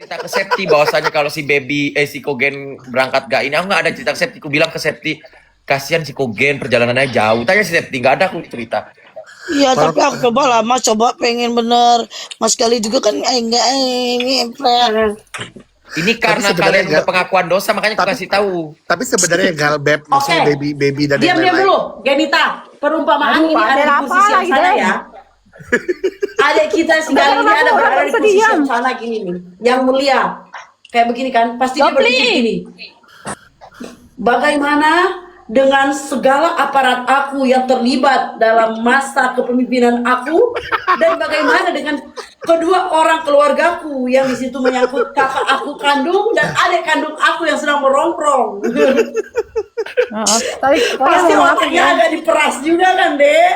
cerita ke Septi bahwasanya kalau si si Kogen berangkat gak ini, aku nggak ada cerita ke Septi. Aku bilang ke Septi, kasihan si Kogen perjalanannya jauh. Tanya si Septi, nggak ada aku cerita. Iya, tapi aku coba lah, Mas coba pengen bener. Mas kali juga kan enggak Ini karena kalian udah pengakuan dosa, makanya aku kasih tahu. Tapi sebenarnya Gal, Beb, maksudnya baby dan yang Diam lain-lain. dulu, Genita. Perumpamaan ini ada di posisi yang sana ya. Adik kita sekali ini ada berada di posisi yang sana gini nih, yang mulia. Kayak begini kan, pasti dia berpikir gini. Bagaimana dengan segala aparat aku yang terlibat dalam masa kepemimpinan aku, dan bagaimana dengan kedua orang keluargaku yang di situ menyangkut kakak aku kandung dan adik kandung aku yang sedang merongkrong. Pasti otaknya agak diperas juga kan, Dek?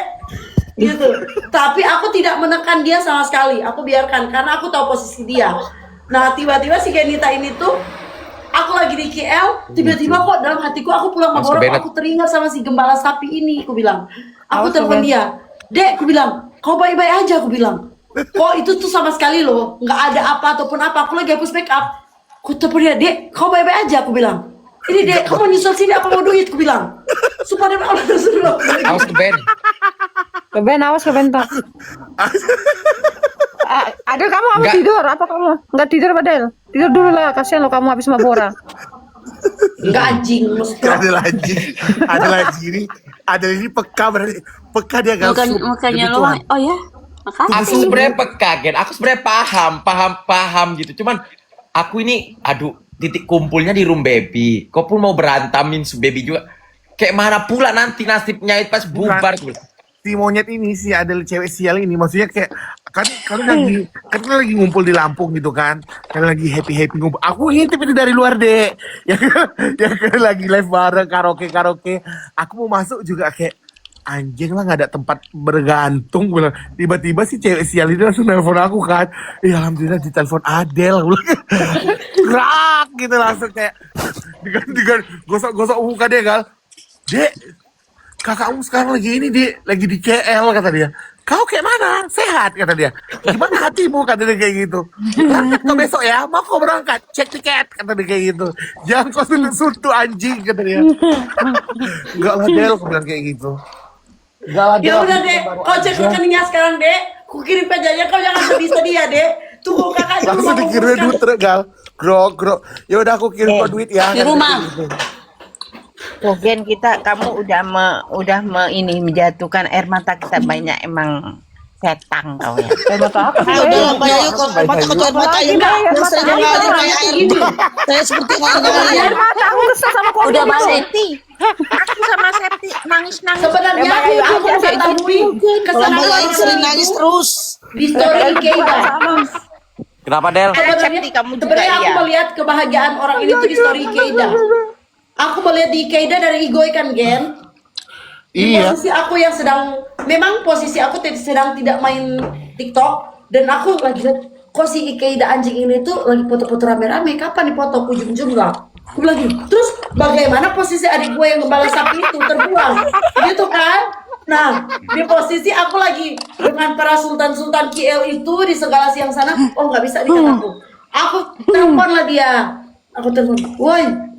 Gitu. Tapi aku tidak menekan dia sama sekali. Aku biarkan karena aku tahu posisi dia. Nah, tiba-tiba si Genita ini tuh aku lagi di KL, tiba-tiba kok dalam hatiku aku pulang Maborok, aku teringat sama si gembala sapi ini. Aku bilang, aku telepon dia, Dek, aku bilang, kau baik-baik aja, aku bilang. Kok itu tuh sama sekali loh, nggak ada apa ataupun apa. Aku lagi hapus backup. Aku telepon dia, Dek, kau baik-baik aja, aku bilang. Ini Dek, kamu nyusul sini apa mau duit? Aku bilang. Supaya Allah suruh. Awas ke Ben. Ben, awas ke bentar. Adel, kamu habis tidur? Apa kamu nggak tidur, Adel? Tidur dulu lah, kasihan lo kamu habis mabora. Enggak anjing, mesti. Ada ini peka berarti. Peka dia Gal. Makanya lo, oh ya? Aku sebenarnya peka, Gen. Aku sebenarnya paham gitu. Cuman aku ini, aduh, titik kumpulnya di room baby. Kau pun mau berantamin si baby juga. Kayak mana pula nanti nasibnya pas bubar. Si monyet ini, si Adel cewek sial ini, maksudnya kayak kan lagi ngumpul di Lampung gitu kan, lagi happy ngumpul. Aku ngintip ini dari luar deh, ya kan lagi live bareng karaoke. Aku mau masuk juga kayak anjing lah, nggak ada tempat bergantung. Bilang tiba-tiba si cewek sial ini langsung nelfon aku kan, ya alhamdulillah ditelepon Adel, gerak gitu langsung kayak dengan gosok muka dia Gal, Dek. Kakakmu sekarang lagi ini lagi di KL kata dia. Kau kayak mana? Sehat kata dia. Gimana hatimu kata dia kayak gitu. Berangkat kau besok ya? Mau kau berangkat? Cek tiket kata dia kayak gitu. Jangan kau suntuk anjing kata dia. Enggak lah Del, kau bilang kayak gitu. Enggak lah Del. Ya udah Dek, kau cek rekeningnya sekarang Dek. Ku kirim aja, kau jangan sedih ya Dek. Tunggu kakak dulu. Langsung dikirim duit Gal. Grok. Ya udah aku kirim kau duit ya. Di rumah. Kogen kamu udah menjatuhkan air mata kita banyak, emang setang kau ya. Air mata apa? Udah Mbak Ayu, kalau mata kotor mata ya Mbak. Saya mengalir kayak air ini. Saya seperti mengalir. Air mata aku kesel sama Kogen. Udah Septi. Aku sama Septi nangis. Sebenarnya aku ketahui Kalau Mbak Ayu sering nangis terus. di story Ikeida. Kenapa, Del? Septi kamu juga Sebenarnya aku iya. melihat kebahagiaan orang ini tuh di story Ikeida. Aku melihat di Ikeida dari Igoy kan, Gen. Di posisi aku yang memang posisi aku sedang tidak main TikTok, dan aku lagi lihat kok si Ikeida anjing ini tuh lagi foto-foto rame-rame. Kapan dipoto ujung-ujung nggak? Aku lagi. Terus bagaimana posisi adik gue yang gembala sapi itu terbuang, gitu kan? Nah, di posisi aku lagi dengan para sultan-sultan KL itu di segala siang sana. Oh nggak bisa dikata aku. Aku telepon lah dia. Aku telepon, woi.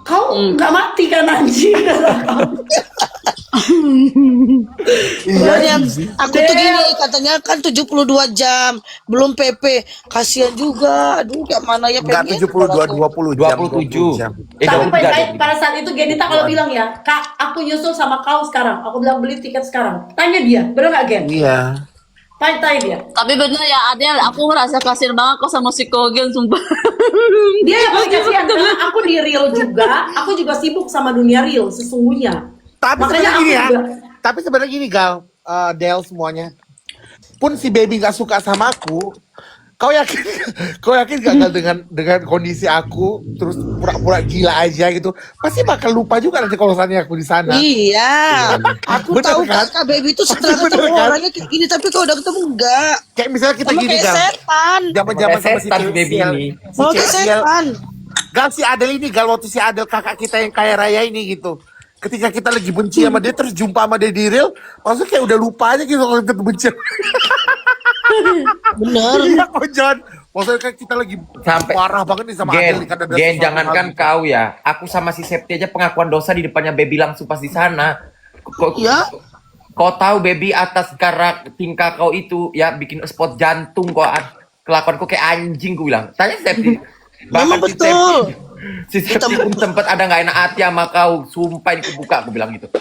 Kau nggak mati kan anjing? Aku tuh gini, katanya kan 72 jam belum PP, kasihan juga. Aduh, kayak mana ya Enggak pengen. 72, 20 jam. 27 jam. Tapi pada saat itu Genita kalau bilang ya, Kak, aku nyusul sama kau sekarang. Aku bilang beli tiket sekarang. Tanya dia, bener nggak Gen? Iya. Tanya dia. Tapi bener ya Adel, aku ngerasa kasihan banget kok sama si Kogen, sumpah. Dia yang paling kasihan karena aku di real juga. Aku juga sibuk sama dunia real sesungguhnya. Tapi Makanya sebenarnya aku gini ya. juga. Tapi sebenarnya gini Gal, Del semuanya. Pun si baby nggak suka sama aku, kau yakin gak Gal dengan kondisi aku terus pura-pura gila aja gitu, pasti bakal lupa juga nanti kalau misalnya aku di sana. Iya, aku Bener tahu kan? Kak Baby itu setelah Bener ketemu kan? orangnya kayak gini, tapi kalau udah ketemu enggak. Kayak misalnya kita Sama gini kayak Gal, setan. zaman-zaman sama si Setan cewek baby sial. ini. Si Mau kayak cewek sial. setan. Gal, si Adel ini Gal, waktu si Adel kakak kita yang kaya raya ini gitu, ketika kita lagi benci sama dia terus jumpa sama dia di real, maksudnya kayak udah lupa aja gitu kalau kita benci. Bener. Iya kok John, Maksudnya kan kita lagi Sampai parah banget nih sama Adel nih, karena ada Gen, sesuatu jangankan hal. kau ya. Aku sama si Septi aja pengakuan dosa di depannya baby langsung pas di sana. Kau, Ya. kau tahu baby atas karena tingkah kau itu ya bikin spot jantung kau kelakuan kau kayak anjing gue bilang. Tanya Septi. Memang Bahkan betul. Si Septi pun tempat ada nggak enak hati sama kau. Sumpah ini kebuka aku bilang gitu.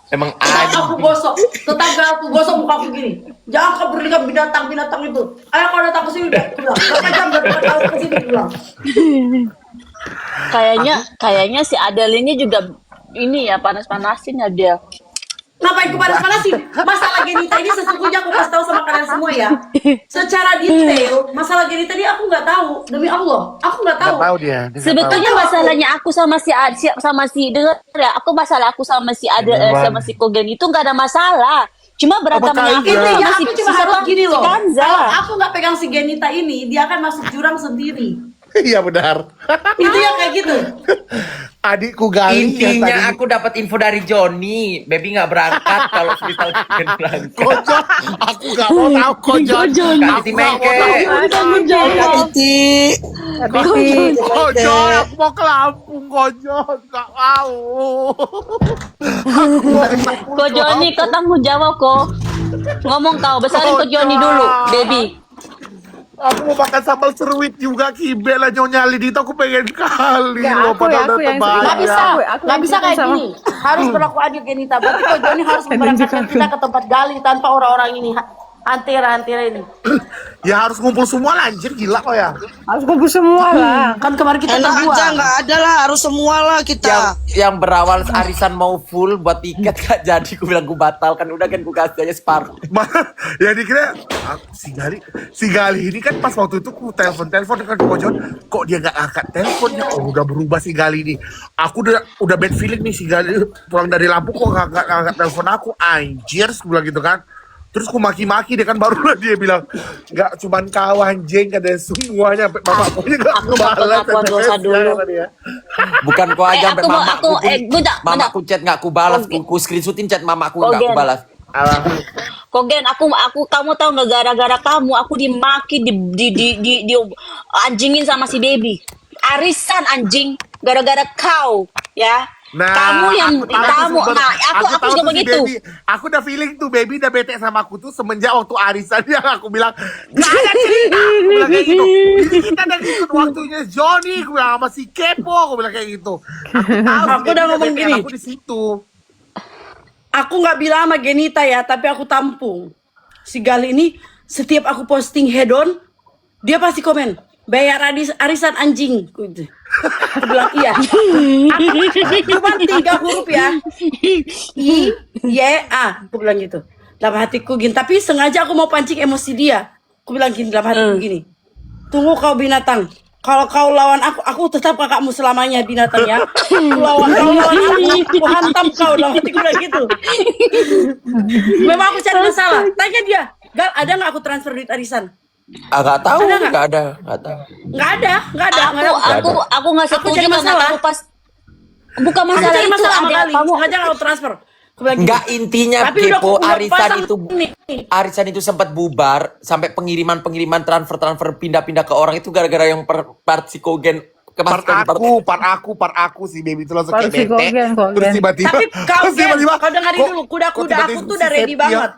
Emang Aku anjing. gosok, tetangga aku gosok muka aku gini. Jangan kau berikan binatang-binatang itu. Ayo kau datang ke sini udah. Berapa jam dari kau ke sini pulang. Kayaknya si Adele ini juga ini ya panas-panasin ya dia. Ngapain ku panas-panasin? Masalah Genita ini sesungguhnya aku kasih tahu sama kalian semua ya. Secara detail, masalah Genita ini aku nggak tahu. Demi Allah, aku nggak tahu. Nggak tahu dia. Dia nggak Sebetulnya tahu. masalahnya aku sama si dengar ya, aku masalah aku sama si Adele sama si Kogen itu nggak ada masalah. Cuma berantemnya aku kaitannya? Itu ya sama aku si cuma harus gini loh. Kanza. Kalau aku nggak pegang si Genita ini, dia akan masuk jurang sendiri. tahu. Iya benar. Itu yang kayak gitu. Adikku Gali yang Intinya tadi aku dapat info dari Johnny. Baby nggak berangkat kalau sudah tahu Gen berangkat. kojol. Aku nggak mau tahu kojol. Kak Titi Mengke. Kak Titi. Kojol, aku mau ke Lampung, kojol. Nggak mau. Ko Joni kau tanggung jawab kok. Ngomong kau besarin ko Joni dulu, baby. Aku mau makan sambal seruit juga, Kibel lah Nyonya Lidita, aku pengen kali Ya, loh, aku ya, padahal aku udah yang terbayar. Nggak bisa, Aku nggak bisa kayak sama. gini. Harus berlaku adil Genita. Berarti kok Joni harus memberangkatkan kita ke tempat gali tanpa orang-orang ini antera ini. Ya harus ngumpul semua lah, anjir gila kok ya. Harus kumpul semua lah. Kan kemarin kita Enak berdua. aja nggak ada lah, harus semua lah yang kita. yang berawal arisan mau full buat tiket gak jadi, aku bilang gue batalkan, udah kan gue kasih aja separuh. Ya dikira si Gali ini kan pas waktu itu ku telepon kan kojol, kok dia nggak angkat teleponnya. Oh udah berubah si Gali ini. Aku udah bad feeling nih si Gali pulang dari Lampung kok nggak angkat telepon aku, anjir, aku bilang gitu kan. Terus ku maki-maki dia kan, barulah dia bilang nggak cuman kau anjing, ada semuanya sampai mama punya nggak Aku mau pengakuan dosa dulu. Bukan kau aja sampai mamaku. bentar. Mamaku chat nggak aku balas, ku screenshotin chat mamaku nggak aku Kogen. balas. Kogen, kamu tahu nggak gara-gara kamu aku dimaki di anjingin sama si baby. Arisan anjing gara-gara kau ya. Kamu yang kamu aku juga begitu. Aku udah feeling tuh baby udah bete sama aku tuh semenjak waktu arisan yang aku bilang nggak ada cerita. Aku bilang kayak gitu. Ini kita udah ngikut waktunya Johnny, aku bilang sama si Kepo, aku bilang kayak gitu. Aku udah ngomong gini. Aku di situ. Aku nggak bilang sama Genita ya, tapi aku tampung. Si Gali ini setiap aku posting head on, dia pasti komen, bayar arisan anjing. Aku bilang iya. Cuma 3 huruf ya. I, Y, A. Aku bilang gitu. Dalam hatiku gini. Tapi sengaja aku mau pancing emosi dia. Aku bilang gini dalam hatiku gini. Tunggu kau binatang. Kalau kau lawan aku tetap kakakmu selamanya binatang ya. Kau lawan aku hantam kau. Dalam hatiku bilang gitu. Memang aku cari masalah. Tanya dia. Gal, ada nggak aku transfer duit arisan? Nggak tahu, Ada nggak? nggak ada, nggak tahu. Nggak ada. Aku nggak Aku setuju cari karena masalah. kamu pas bukan Aku masalah cari itu masalah sama ada kali. kamu Sengaja nggak aku transfer. Aku bilang gitu. Nggak, intinya Tapi udah- Kepo udah arisan pasang itu nih. sempat bubar sampai pengiriman transfer pindah-pindah ke orang itu gara-gara yang part si Kogen Part aku si baby itu langsung Part kayak si bete. Kogen. Terus tiba-tiba Tapi kau terus tiba-tiba, kau dengerin kok- dulu. Kuda-kuda kok aku tiba-tiba tuh si udah ready Septia- banget.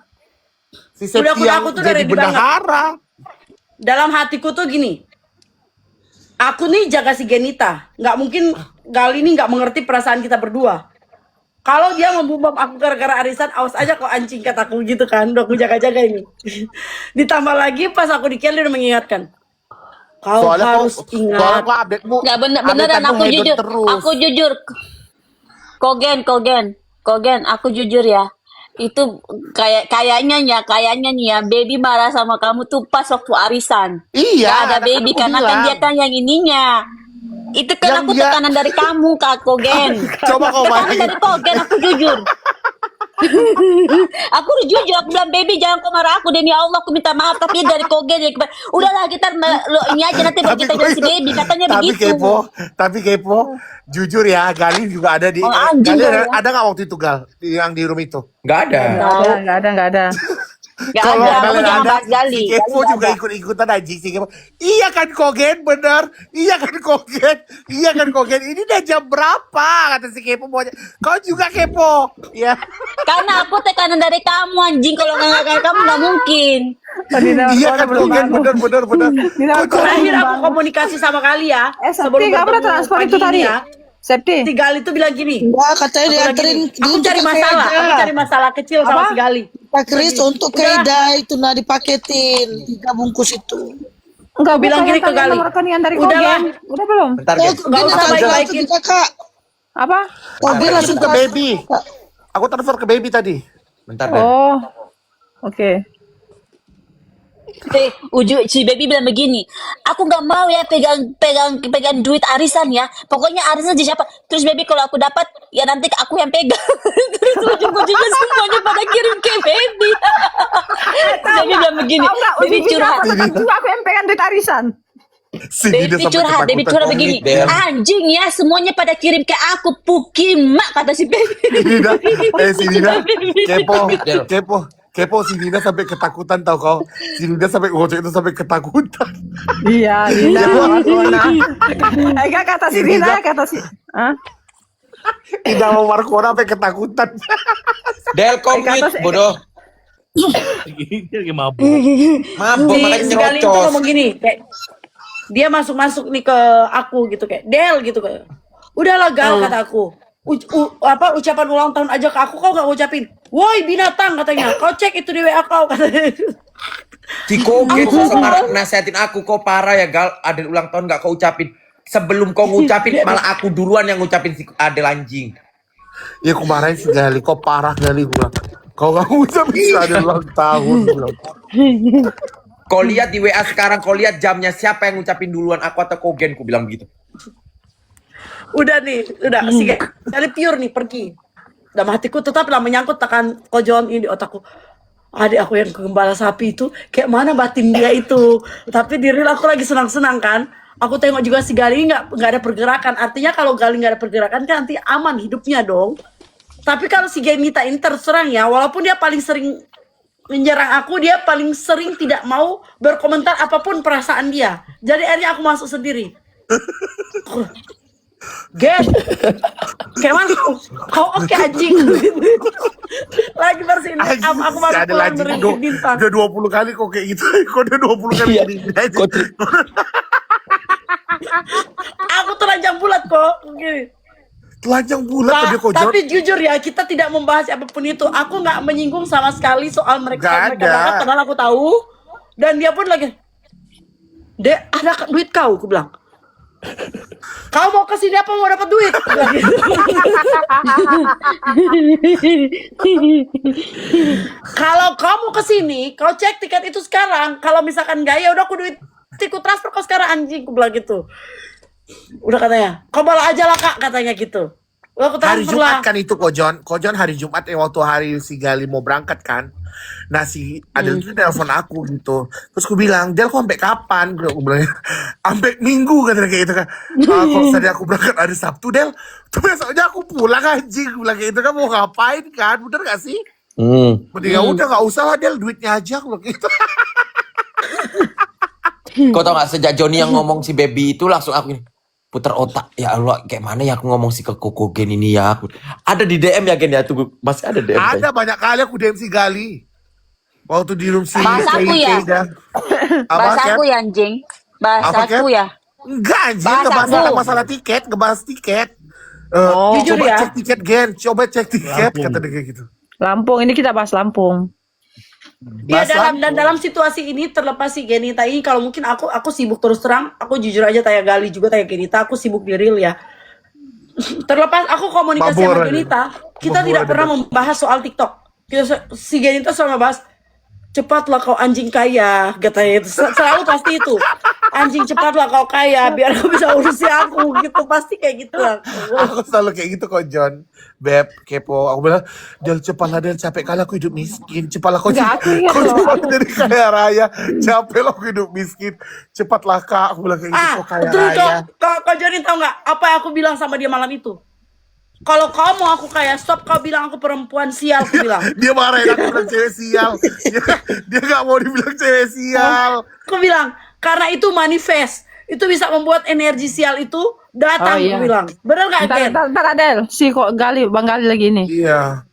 Si Septia Kuda-kuda aku tuh udah jadi ready banget. bendahara. Dalam hatiku tuh gini. Aku nih jaga si Genita. Nggak mungkin Gali ini nggak mengerti perasaan kita berdua. Kalau dia membubam aku gara-gara arisan, awas aja kok anjing kataku gitu kan. Udah aku jaga-jaga ini. Ditambah lagi pas aku di dia udah mengingatkan. Kau harus soalnya ingat. kok update-mu nggak beneran update-anmu aku hedon jujur terus. Kogen aku jujur ya, itu kayaknya nih ya baby marah sama kamu tuh pas waktu arisan. Iya, Nggak ada kan baby aku karena kan bilang. dia kan yang ininya. Itu kan Yang aku dia- tekanan dari kamu Kak Kogen. Coba kau Tekanan bayangin. dari Kogen, aku jujur. Aku udah jujur, aku bilang baby jangan kau marah aku, demi Allah aku minta maaf, tapi dari Kogen ya udahlah kita lo ini aja nanti baru kita bilang si baby katanya begitu. Tapi kepo, jujur ya, Gali juga ada di. Oh, anjing Gali kau ya. ada nggak waktu itu Gal yang di room itu? nggak ada. Nggak ada. Gak Kalau ada, kamu kalian jangan ada, bahas Gali. si Kepo Gali juga gak ada. ikut-ikutan anjing si Kepo. Iya kan Kogen, bener. Iya kan Kogen. Iya kan Kogen. Ini udah jam berapa? Kata si Kepo maunya. Kau juga Kepo. Ya. Karena aku tekanan dari kamu anjing. Kalau nggak kayak kamu nggak mungkin. Dina Iya Markona kan belum Kogen, bangun. bener. Dina Kau Markona Terakhir belum aku bangun. komunikasi sama kali ya. Septi kamu udah transfer itu pagi tadi? ini ya. Septi. Si Gali itu bilang gini. Enggak, katanya Aku lagi dianterin nih, aku untuk cari ke masalah. Keida. Aku cari masalah kecil sama Apa? si Gali. Pak Kris untuk Keida itu nah dipaketin 3 bungkus itu. Enggak, Bilang bukan gini yang ke tadi Gali. nomor rekening dari Udahlah. Kogen. Udah belum? Bentar, Oh, Gen. Kogen Nggak usah transfer langsung baik-baikin. ke kakak. Apa? Kogen Aku langsung ke baby. Aku transfer ke baby tadi. Bentar, Den. Oh. Oke. Si baby bilang begini, aku nggak mau ya pegang duit arisan ya. Pokoknya arisan di siapa? Terus baby kalau aku dapat ya nanti aku yang pegang. Terus ujung-ujungnya semuanya pada kirim ke baby. Baby bilang begini, Tahu nggak, baby ujung-ujungnya curhat. aku tetap juga aku yang pegang duit arisan. Si Dina Baby sampai curhat, baby ketakutan. curhat begini. Del. Anjing ya, semuanya pada kirim ke aku. Pukimak kata si baby. Si Dina, si Dina, Del. kepo si Dina sampai ketakutan tau kau. Si Dina sampai ngocek itu sampai ketakutan. Iya, Dina Markona. Enggak kata si Dina. Dina, kata si. Hah? Tidak mau Markona sampai ketakutan. Del, kau Kata mute, si- bodoh. Ini lagi mabuk. Mabuk, makanya Si Gali itu nyerocos. ngomong gini, kayak dia masuk nih ke aku gitu kayak Del gitu kayak. Udahlah Gal kata aku. Ucapan ulang tahun aja ke aku kau nggak ngucapin. Woi binatang katanya. Kau cek itu di WA kau katanya. Si Kogen sama nasihatin aku, kau parah ya Gal, Adel ulang tahun gak kau ucapin. Sebelum kau ngucapin, malah aku duluan yang ngucapin si Adel anjing. Ya aku marahin si Gali, kau parah Gali gue bilang. Kau gak usah bisa ada ulang tahun. Gue bilang. Kau lihat di WA sekarang, kau lihat jamnya siapa yang ngucapin duluan, aku atau Kogen, ku bilang begitu. Udah si Gali pure nih pergi. Dalam hatiku tetap lah menyangkut tekan kojon ini di otakku. Adik aku yang gembala sapi itu kayak mana batin dia itu. Tapi di real aku lagi senang-senang kan. Aku tengok juga si Gali nggak ada pergerakan. Artinya kalau Gali nggak ada pergerakan kan nanti aman hidupnya dong. Tapi kalau si Genita ini terserang ya, walaupun dia paling sering menyerang aku, dia paling sering tidak mau berkomentar apapun perasaan dia. Jadi akhirnya aku masuk sendiri. Gen, kayak mana kau oke anjing. Lagi bersihin make up, aku baru Ada pulang lagi dari udah bintang. 20 kali kok kayak gitu. Kok udah 20 kali Iya. gini aja. Aku telanjang bulat kok. Gini. Telanjang bulat tadi kok Tapi jujur ya, kita tidak membahas apapun itu. Aku nggak menyinggung sama sekali soal mereka Nggak ada. banget, padahal aku tahu. Dan dia pun lagi, Dek, ada duit kau, aku bilang. Kau mau kesini apa mau dapat duit? Aku bilang gitu. Kalau kamu kesini, kau cek tiket itu sekarang. Kalau misalkan gak, ya udah aku duit, aku transfer kau sekarang anjing, aku bilang gitu. Udah katanya, kau bawa aja lah kak, katanya gitu. Udah aku hari transfer Jumat lah. kan itu Kojon hari Jumat waktu hari si Gali mau berangkat kan. Nah si Adel itu telepon aku gitu. Terus aku bilang, Del kok sampai kapan? Aku bilang, sampai Minggu katanya kayak gitu kan. Kalau tadi aku berangkat hari Sabtu Del, tuh besoknya aku pulang anjing. Aku bilang kayak gitu kan mau ngapain kan? Bener gak sih? Ya udah gak usah lah Del, duitnya aja aku bilang gitu. Kau tau gak sejak Joni yang ngomong si baby itu langsung aku ini putar otak. Ya Allah, kayak mana ya aku ngomong si ke Kogen ini ya. Ada di DM ya Gen ya, tunggu masih ada DM. Ada banyak kali aku DM si Gali. Waktu di room si Bahas aku ya? Bahas aku ya anjing. Bahas Apa, aku Ken? ya. Enggak anjing, Bahas ngebahas aku. tentang masalah tiket, ngebahas tiket. Jujur Coba ya. cek tiket Gen, coba cek tiket, Lampung. kata dia kayak gitu. Lampung, ini kita bahas Lampung. Ya Bahas dalam situasi ini terlepas si Genita ini, kalau mungkin aku sibuk terus terang, aku jujur aja tanya Gali juga tanya Genita, aku sibuk di real ya. Terlepas aku komunikasi Mabur sama aja. Genita, kita Mabur tidak aja, pernah Bos. membahas soal TikTok. Si Genita selalu bahas, cepatlah kau anjing kaya, katanya itu selalu pasti itu. Anjing cepatlah kau kaya, biar kau bisa urusi aku gitu, pasti kayak gitu lah. Aku selalu kayak gitu kok John. Beb, kepo. Aku bilang, Del cepatlah Del, capek kali aku hidup miskin. Cepatlah kau Enggak, aku ingat kau loh. cepat jadi kaya raya. Capek lah aku hidup miskin. Cepatlah kak, aku bilang kayak gitu kok kaya Betul raya. kau Johnny tahu nggak apa yang aku bilang sama dia malam itu? Kalau kau mau aku kayak stop, kau bilang aku perempuan sial, aku bilang. Dia marahin aku bilang cewek sial. Dia gak mau dibilang cewek sial. Aku bilang karena itu manifest, itu bisa membuat energi sial itu datang. Oh, iya. Aku bilang, bener nggak Ken? Ntar Adel, si kok Bang Gali lagi nih. Iya.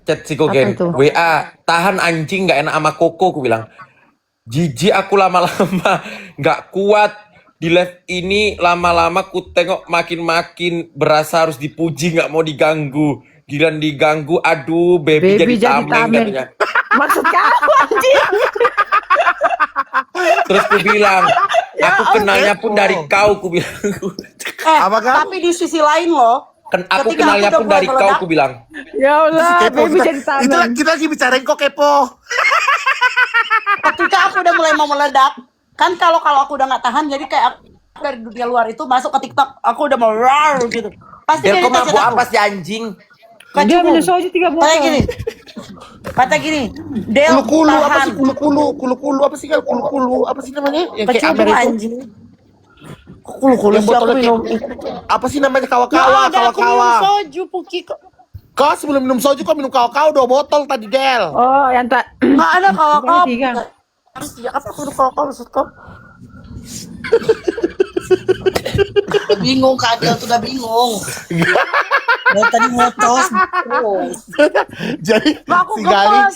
Chat si Kogen, Apa itu? WA, tahan anjing nggak enak sama Koko, aku bilang. Jijik aku lama-lama nggak kuat di live ini, lama-lama ku tengok makin-makin berasa harus dipuji, nggak mau diganggu. Giliran diganggu, aduh baby, jadi tameng katanya. Maksud kamu anjing? Terus ku bilang, aku kenalnya pun dari kau, ku bilang. Apakah? Tapi di sisi lain loh, Aku ketika kenalnya aku pun udah dari mulai kau, meledak, ku bilang. Ya Allah, Kepo, baby jadi itu tameng. kita lagi bicarain kok kepo. ketika aku udah mulai mau meledak, kan kalau aku udah nggak tahan, jadi kayak aku dari dunia luar itu masuk ke TikTok, aku udah mau rar gitu. Pasti Del, dia kau mabuk chat aku. apa sih anjing? Dia Kacung. minum soju 3 Kata botol. gini, kata gini, Del Kulu-kulu apa tahan. sih? Kulu-kulu apa sih kan? Kulu-kulu apa sih namanya? Yang kayak Kecubung Amer itu. anjing. Kulu-kulu Yang sih aku botolnya minum. apa sih namanya? Nggak Kawa-kawa, ada, aku minum kawa-kawa. soju Puki kok. Kau sebelum minum soju kau minum kawa-kawa 2 botol tadi, Del. Oh, yang tak. Nggak ada kalau Tiga. Sejak apa aku minum kalau maksud kau? Bingung keadaan tuh, udah bingung. Dari tadi ngotos. Jadi Aku si Gali gemes.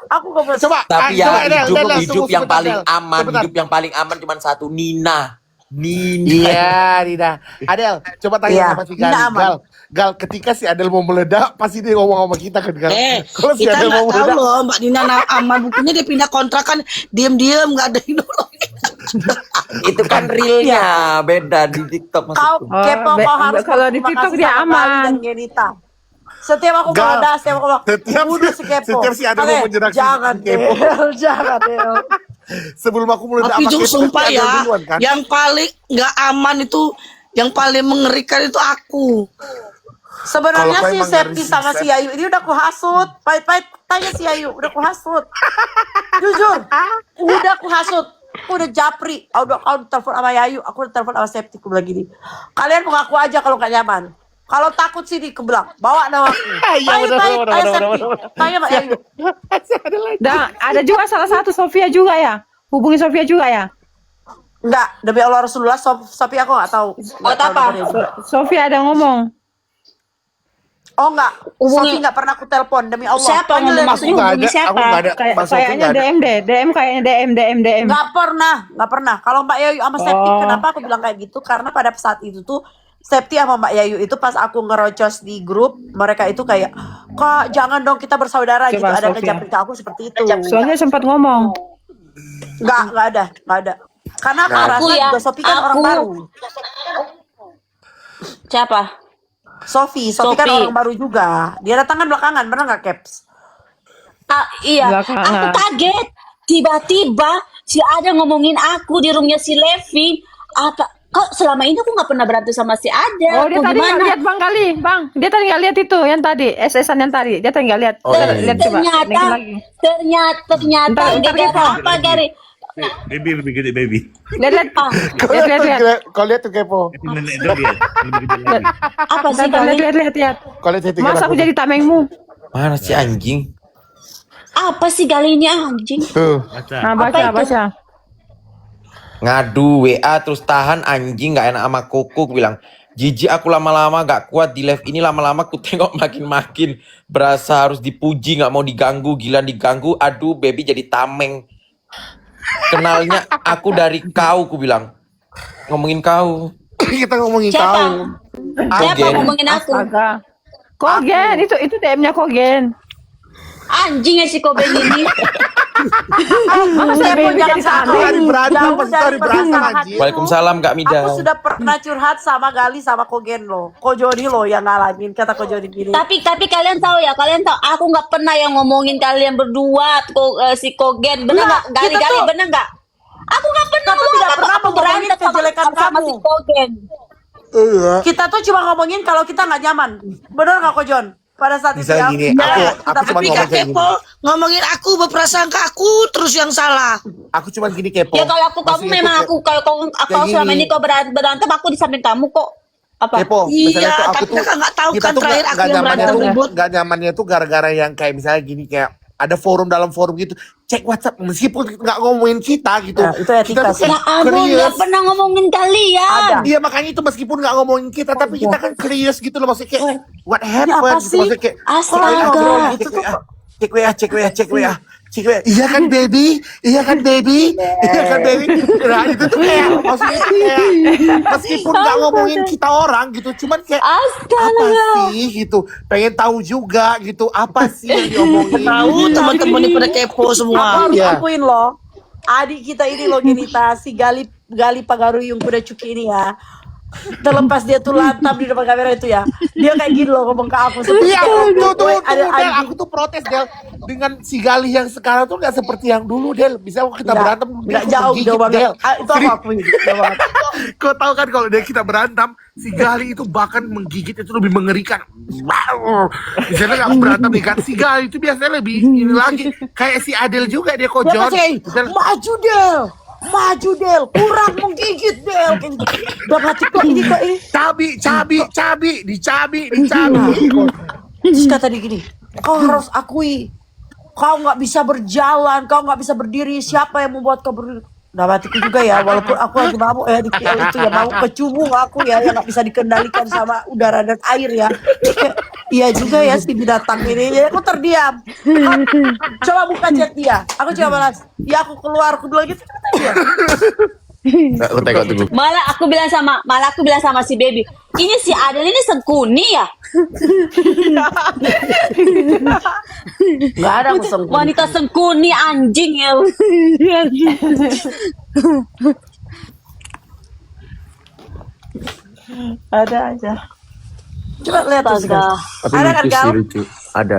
Aku gemes. coba Tapi coba, ya Del, hidup, Del, hidup tunggu yang sebentar, paling Del. aman, Sebentar. hidup yang paling aman cuma satu, Nina. Iya, Dida. Adel, coba tanya Iya, sama si Nina Gali. aman. Gal, ketika si Adel mau meledak, pasti dia ngomong sama kita kan, Gal. Kalau si Kita Adel nggak mau tahu meledak, loh Mbak Nina aman, buktinya dia pindah kontrakan diem-diem nggak ada yang nolongin. Itu kan realnya, beda di TikTok Kau maksudku. Oh, kepo, kau harus kalau di berterima TikTok kasih dia sama Gali aman. dan Genita. Setiap aku Gal, meledak, setiap aku udah si kepo. setiap si Adel Ale, mau menjerak si jangan kepo. Del, jangan Del. sebelum aku meledak Tapi sama Jung Kepo, sumpah si Adel ya, duluan, kan? yang paling nggak aman itu, yang paling mengerikan itu aku. Sebenarnya Kalau kau sih emang Septi dari sama Septi. si Ayu ini udah kuhasut. Pahit-pahit tanya si Ayu, udah kuhasut. Jujur, udah kuhasut. Aku udah japri. Aku udah telepon sama Ayu, aku udah telepon sama Septi. Aku bilang gini, kalian mengaku aja kalau nggak nyaman. Kalau takut sini kebelang, bawa nama aku. Iya, Pahit-pahit, benar, ayo benar, Septi. benar. Tanya sama Ayu. Dan ada juga salah satu Sofia juga ya. Hubungi Sofia juga ya. Enggak, demi Allah Rasulullah, Sopi aku nggak tahu. Nggak tahu apa? nomornya. Sofia ada ngomong. Oh enggak, Hubungi- Sopi nggak pernah aku telepon demi Allah. Siapa Panggil ngomong? dia. Maksudnya Aku nggak hubungi ada, siapa? aku nggak ada. Kayak Mas Sofi kayaknya nggak ada. DM deh. DM kayaknya DM. Nggak pernah. Kalau Mbak Yayu sama Septi, Oh. kenapa aku bilang kayak gitu? Karena pada saat itu tuh Septi sama Mbak Yayu itu pas aku ngerocos di grup, mereka itu kayak, kok jangan dong kita bersaudara gitu. Coba, Ada Sofia. ngejapri ke aku seperti itu. Soalnya sempat ngomong. Nggak ada. Karena aku Aku rasa ya, juga Sofi kan orang aku- baru. Siapa? Sofi kan Sofi. orang baru juga. Dia datang kan belakangan, bener nggak Caps? Iya, Belakangan. aku kaget. Tiba-tiba si Ada ngomongin aku di roomnya si Levi. Apa? Kok selama ini aku nggak pernah berantem sama si Ada? Oh, dia Aku tadi nggak gimana? lihat Bang kali, Bang. Dia tadi nggak lihat itu yang tadi, SS-an yang tadi. Dia tadi nggak lihat. Oh, iya. Lihat coba. Naikin lagi. Ternyata Ntar gara-gara kita. apa Gary? Baby lebih gede baby. Lihat. Kau lihat tuh kepo. Nenek itu dia lebih gede lagi. Apa sih Gary? Lihat. Kau lihat itu. Masa aku jadi tamengmu? Mana si anjing? Apa sih Gali ini anjing? tuh. Baca. Nah, Apa itu? baca. Ngadu WA terus tahan anjing nggak enak sama Koko, aku bilang. Jijik aku lama-lama gak kuat di live ini, lama-lama ku tengok makin-makin berasa harus dipuji, nggak mau diganggu, gila diganggu, aduh baby jadi tameng. Kenalnya aku dari kau, ku bilang. Ngomongin kau. Kita ngomongin Siapa? kau. Siapa Kogen. ngomongin aku? Astaga. Kogen, itu DM-nya Kogen. Anjing ya si Koben ini. Masa Kepo baby jangan jadi sampai tameng? Hari berantem, jauh pasti dari hari berantem, perasaan anjing. hatimu. Waalaikumsalam Kak Mida. Aku sudah pernah curhat sama Gali sama Kogen loh. Ko Joni loh yang ngalamin, kata Ko Joni gini. Tapi kalian tahu ya, aku nggak pernah yang ngomongin kalian berdua, si Kogen, bener Iya, nggak? Gali kita tuh- bener nggak? Aku nggak pernah Kita ngomong tidak apa, pernah aku ngomongin berantem kejelekan sama kamu. si Kogen. Iya. Kita tuh cuma ngomongin kalau kita nggak nyaman. Bener nggak Ko Jon? Pada saat itu Misalnya ya. gini, Iya, aku kita cuma Tapi ngomong Kak kayak gini. Kepo ngomongin aku, berprasangka aku terus yang salah. Aku cuma gini kepo. Ya kalau kamu Maksudnya memang tuh aku kalau kayak selama gini. ini kau berantem, aku di samping kamu kok. Apa? Kepo, Iya, misalnya tuh aku tapi tuh kakak nggak tahu kita kan tuh terakhir aku yang nyamannya berantem tuh ribut. nggak nyamannya tuh gara-gara yang kayak misalnya gini kayak ada dalam forum gitu cek WhatsApp meskipun nggak ngomongin kita gitu Nah, itu etika kita tuh sih. kayak Ya ampun, nggak serius pernah ngomongin kalian. iya makanya itu meskipun nggak ngomongin kita tapi kita kan serius gitu loh maksudnya kayak what happened gitu sih? maksudnya kayak Astaga. cek WA iya kan baby iya kan baby nah itu tuh kayak maksudnya tuh kayak meskipun nggak ngomongin kita orang gitu cuman kayak apa sih gitu pengen tahu juga gitu apa sih yang diomongin Tahu teman-teman ini pada kepo Aku semua. harus Iya. akuin loh, adik kita ini loh Genita, si Gali Pagaruyung kuda cuki ini ya. Terlepas dia tuh lantam di depan kamera itu ya, dia kayak gini loh ngomong ke aku. Iya, tuh, Ada Del. anjing. Aku tuh protes, Del. Dengan si Galih yang sekarang tuh gak seperti yang dulu, Del. Bisa kita berantem, Nggak dia jauh menggigit, banget. Del. Itu aku akuin, jauh banget. Kau tahu kan kalau dia kita berantem, si Galih itu bahkan menggigit itu lebih mengerikan. Wow. Misalnya aku berantem nih kan, si Galih itu biasanya lebih ini lagi. Kayak si Adel juga dia Dia kojon. kasih, maju Del, kurang menggigit Del. Kayak gitu. Udah mati kok ini kok ini. Dicabi. Terus kata dia gini, kau harus akui, kau nggak bisa berjalan, kau nggak bisa berdiri. Siapa yang membuat kau berdiri? Nah matiku juga ya, walaupun aku lagi mabuk ya di itu ya, mabuk kecubung aku ya, yang nggak bisa dikendalikan sama udara dan air ya. Kayak, iya juga ya si binatang ini. Jadi aku terdiam. Coba buka chat dia. Aku coba balas. Ya aku keluar, aku bilang gitu. Kata dia. Aku tengok tunggu. Malah aku bilang sama si baby, ini si Adel ini sengkuni ya. Nggak ada aku sengkuni. Wanita sengkuni anjing ya. Ada aja. Coba lihat tuh Astaga. Tapi Ada kan lucu Gal? sih lucu. Ada.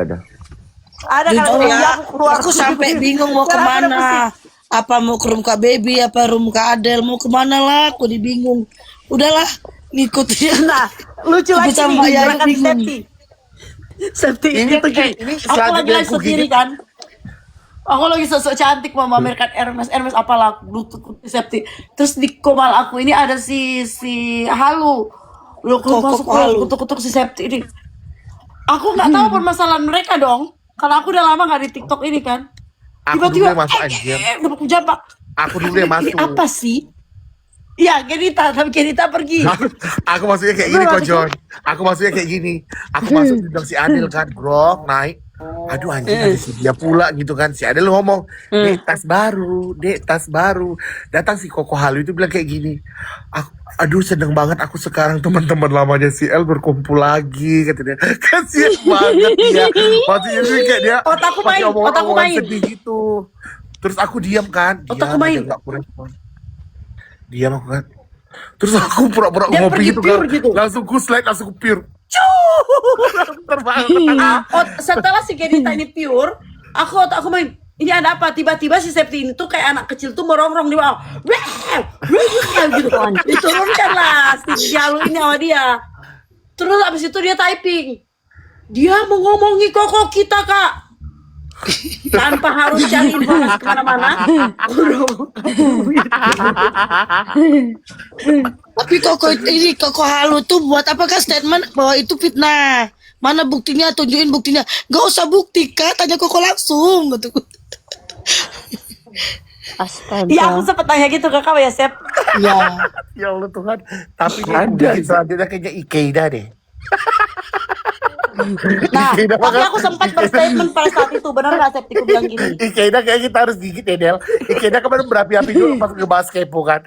Ada kan? Jujur Iya, ya, aku keluar. aku sampai bingung mau Sekarang ada kemana. Apa mau ke room Kak Baby, apa room Kak Adel, mau kemana lah, aku dibingung. Udahlah, ngikut dia. Nah, lucu lagi Tapi sama nih, Yaya gerakan bingung. Septi Ini itu gini. ini Aku selanjutnya lagi live aku sendiri gigit. kan. Aku lagi sosok cantik memamerkan Hermes apalah lutut Septi. Terus di komal aku ini ada si Halu. Lu masuk Halu. kutuk si Septi ini. Aku nggak tahu permasalahan mereka dong. Karena aku udah lama nggak di TikTok ini kan. Aku dulu Tiba-tiba yang masuk anjir. udah aku jambak. Aku dulu yang masuk. Ini apa sih? Ya, Genita, tapi Genita pergi. Aku maksudnya kayak gini kok John. Aku maksudnya kayak gini. Aku masuk bilang si Adel kan, grok naik. Aduh anjing ada si dia pula gitu kan. Si Adel ngomong, dek tas baru. Datang si Koko Halu itu bilang kayak gini. Aduh seneng banget aku sekarang teman-teman lamanya si El berkumpul lagi katanya. Kasian banget dia. Maksudnya tuh kayak dia Otakku pakai main, otakku omongan main. sedih gitu. Terus aku diam kan. Otakku Diam main. aja, nggak aku respon. Diam aku kan. Terus aku pura-pura Dia ngopi pergi gitu pure kan. gitu. Langsung ku slide, langsung ku pure. Terbang. Setelah si Genita ini pure, aku main. Ini ada apa? Tiba-tiba si Septi ini tuh kayak anak kecil tuh merongrong di bawah. Gitu. Diturunkan lah si Halu ini sama dia. Terus abis itu dia typing. Dia mengomongi Koko kita kak. Tanpa harus cari informasi kemana-mana. Tapi Koko Halu tuh buat apakah statement bahwa itu fitnah? Mana buktinya? Tunjukin buktinya. Gak usah bukti Kak, tanya Koko langsung gitu. Astaga. Ya aku sempet tanya gitu ke kau ya Sep. Ya. Ya Allah Tuhan. Tapi ada selanjutnya kayaknya Ikeda deh. Nah, Ikeda tapi bakal- aku sempat berstatement pada saat itu. Benar nggak Sep? Aku bilang gini. Ikeda kayak kita harus gigit ya Del. Ikeda kemarin berapi-api dulu pas ngebahas kepo kan.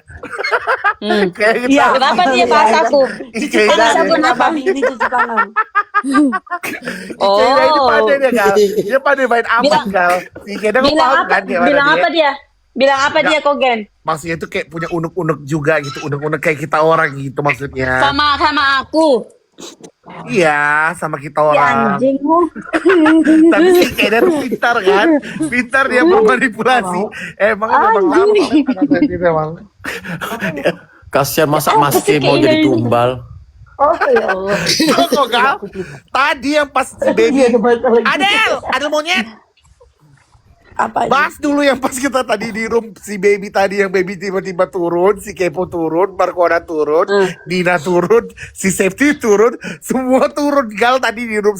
Kayak kita Iya, harus Kenapa gigit dia bahas aku? Ikeda Bahas deh. aku kenapa? Ini cuci tangan. Ikeda ini Oh. pandai dia Gal. Dia pandai main aman Bilang- Gal. Si Ikeda kok Bilang paham apa? kan kayak mana Bilang apa dia? Bilang apa dia Kogen? Maksudnya itu kayak punya unek-unek juga gitu. Unek-unek kayak kita orang gitu maksudnya. Sama aku. Iya, sama kita Ya orang. anjingmu. Tapi si Ikeda tuh pintar kan. Pintar dia bermanipulasi. Emangnya memang lama. Memang. Kasihan masa Mas sih K mau kayak jadi ini? tumbal. Oh ya Allah. Kok Gal? Tadi yang pas si baby. Adel monyet. Apa aja? Bahas dulu yang pas kita tadi di room si baby tadi, yang baby tiba-tiba turun, si Kepo turun, Markona turun, Dina turun, si Safety turun, semua turun gal tadi di room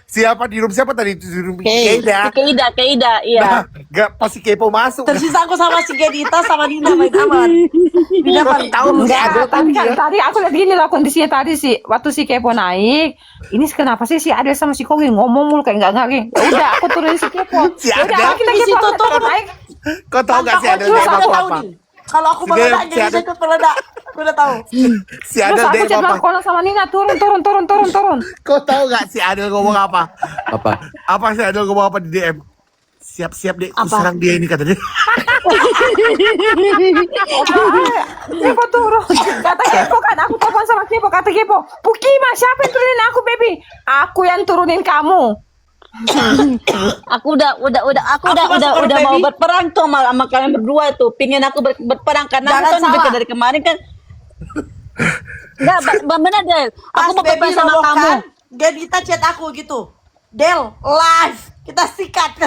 siapa di room siapa tadi, di room Keida. Keida, iya. Nah, gak pas si Kepo masuk. Tersisa aku sama si Gedita sama Dina main aman. Dina paling tahu si Adel Tadi aku lihat gini lah kondisinya tadi sih, waktu si Kepo naik, ini kenapa sih si Adel sama si Kogi ngomong mulu kayak nggak ngerti. Ya udah aku turunin si Kepo. Si Ya udah Adel kita di situ tuh naik. Kau tahu gak si Adel Terus DM aku aku tahu apa? nih. Kalau aku Si meledak Adel- si jadi Adel- saya ikut meledak. Aku udah tahu. Si Terus Adel aku DM chat apa? Markona sama Nina turun. Kau tahu gak si Adel ngomong apa? Apa? Apa si Adel ngomong apa di DM? Siap-siap deh, aku serang dia ini kata dia. Kepo turun. Kata Kepo kan, aku telepon sama Kepo. Kata Kepo, Pukima siapa yang turunin aku baby? Aku yang turunin kamu. Aku udah mau berperang tuh sama kalian berdua tuh. Pingin aku berperang karena Jangan aku kan salah. juga dari kemarin kan. Enggak, benar Del. Aku mau Baby berperang sama ngomong kamu. kan, Gedita chat aku gitu. Del, live. Kita sikat.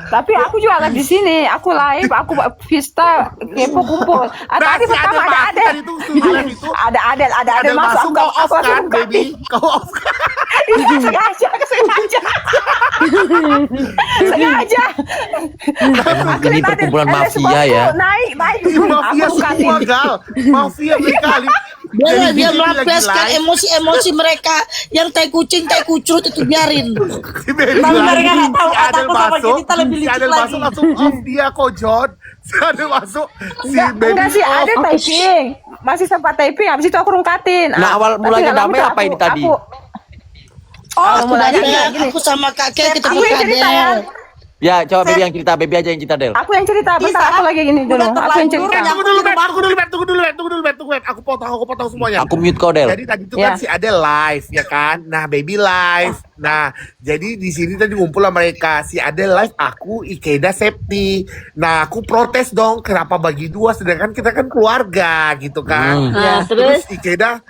Tapi aku juga lagi di sini. Aku live, aku Vista, Kepo kumpul. Tadi si pertama ada Adel. tadi tuh sudah itu. Ada Adel Masuk, masuk. kau off langsung kan, buka. baby? Kau off kan? Iya, sengaja. Sengaja. Aku Ini lihat Adel, perkumpulan Adel mafia sebab ya. Naik. Mafia Aku bukain. semua gal. Mafia mereka. Dia Jadi melampiaskan lagi live, emosi-emosi mereka yang tai kucing, tai kucurut itu biarin. si baby Tapi live, mereka nggak tahu si Adel otakku sama masuk, Gedita lebih si licik Adel lagi. masuk langsung off dia kok John. Si Adel masuk, si baby Enggak sih, off. Adel typing. Masih sempat typing, habis itu aku rungkatin. Nah, awal tapi mulanya nggak lama damai itu apa ini tadi? Awal mulanya Ada, aku sama kakek kita Aku yang cerita ya. berkadel. Ya, coba baby yang cerita, baby aja yang cerita Del. Aku yang cerita, bentar Bisa. aku lagi gini dulu. Udah Aku yang terlanjur, cerita. Tunggu dulu, Bet. Aku potong semuanya. Aku mute kau Del. Jadi tadi tuh kan Ya. si Adel live ya kan. Nah, baby live. Nah, jadi di sini tadi ngumpul sama mereka. Si Adel live, aku Ikeda Septi. Nah, aku protes dong, kenapa bagi dua sedangkan kita kan keluarga gitu kan. Nah, Terus terus Ikeda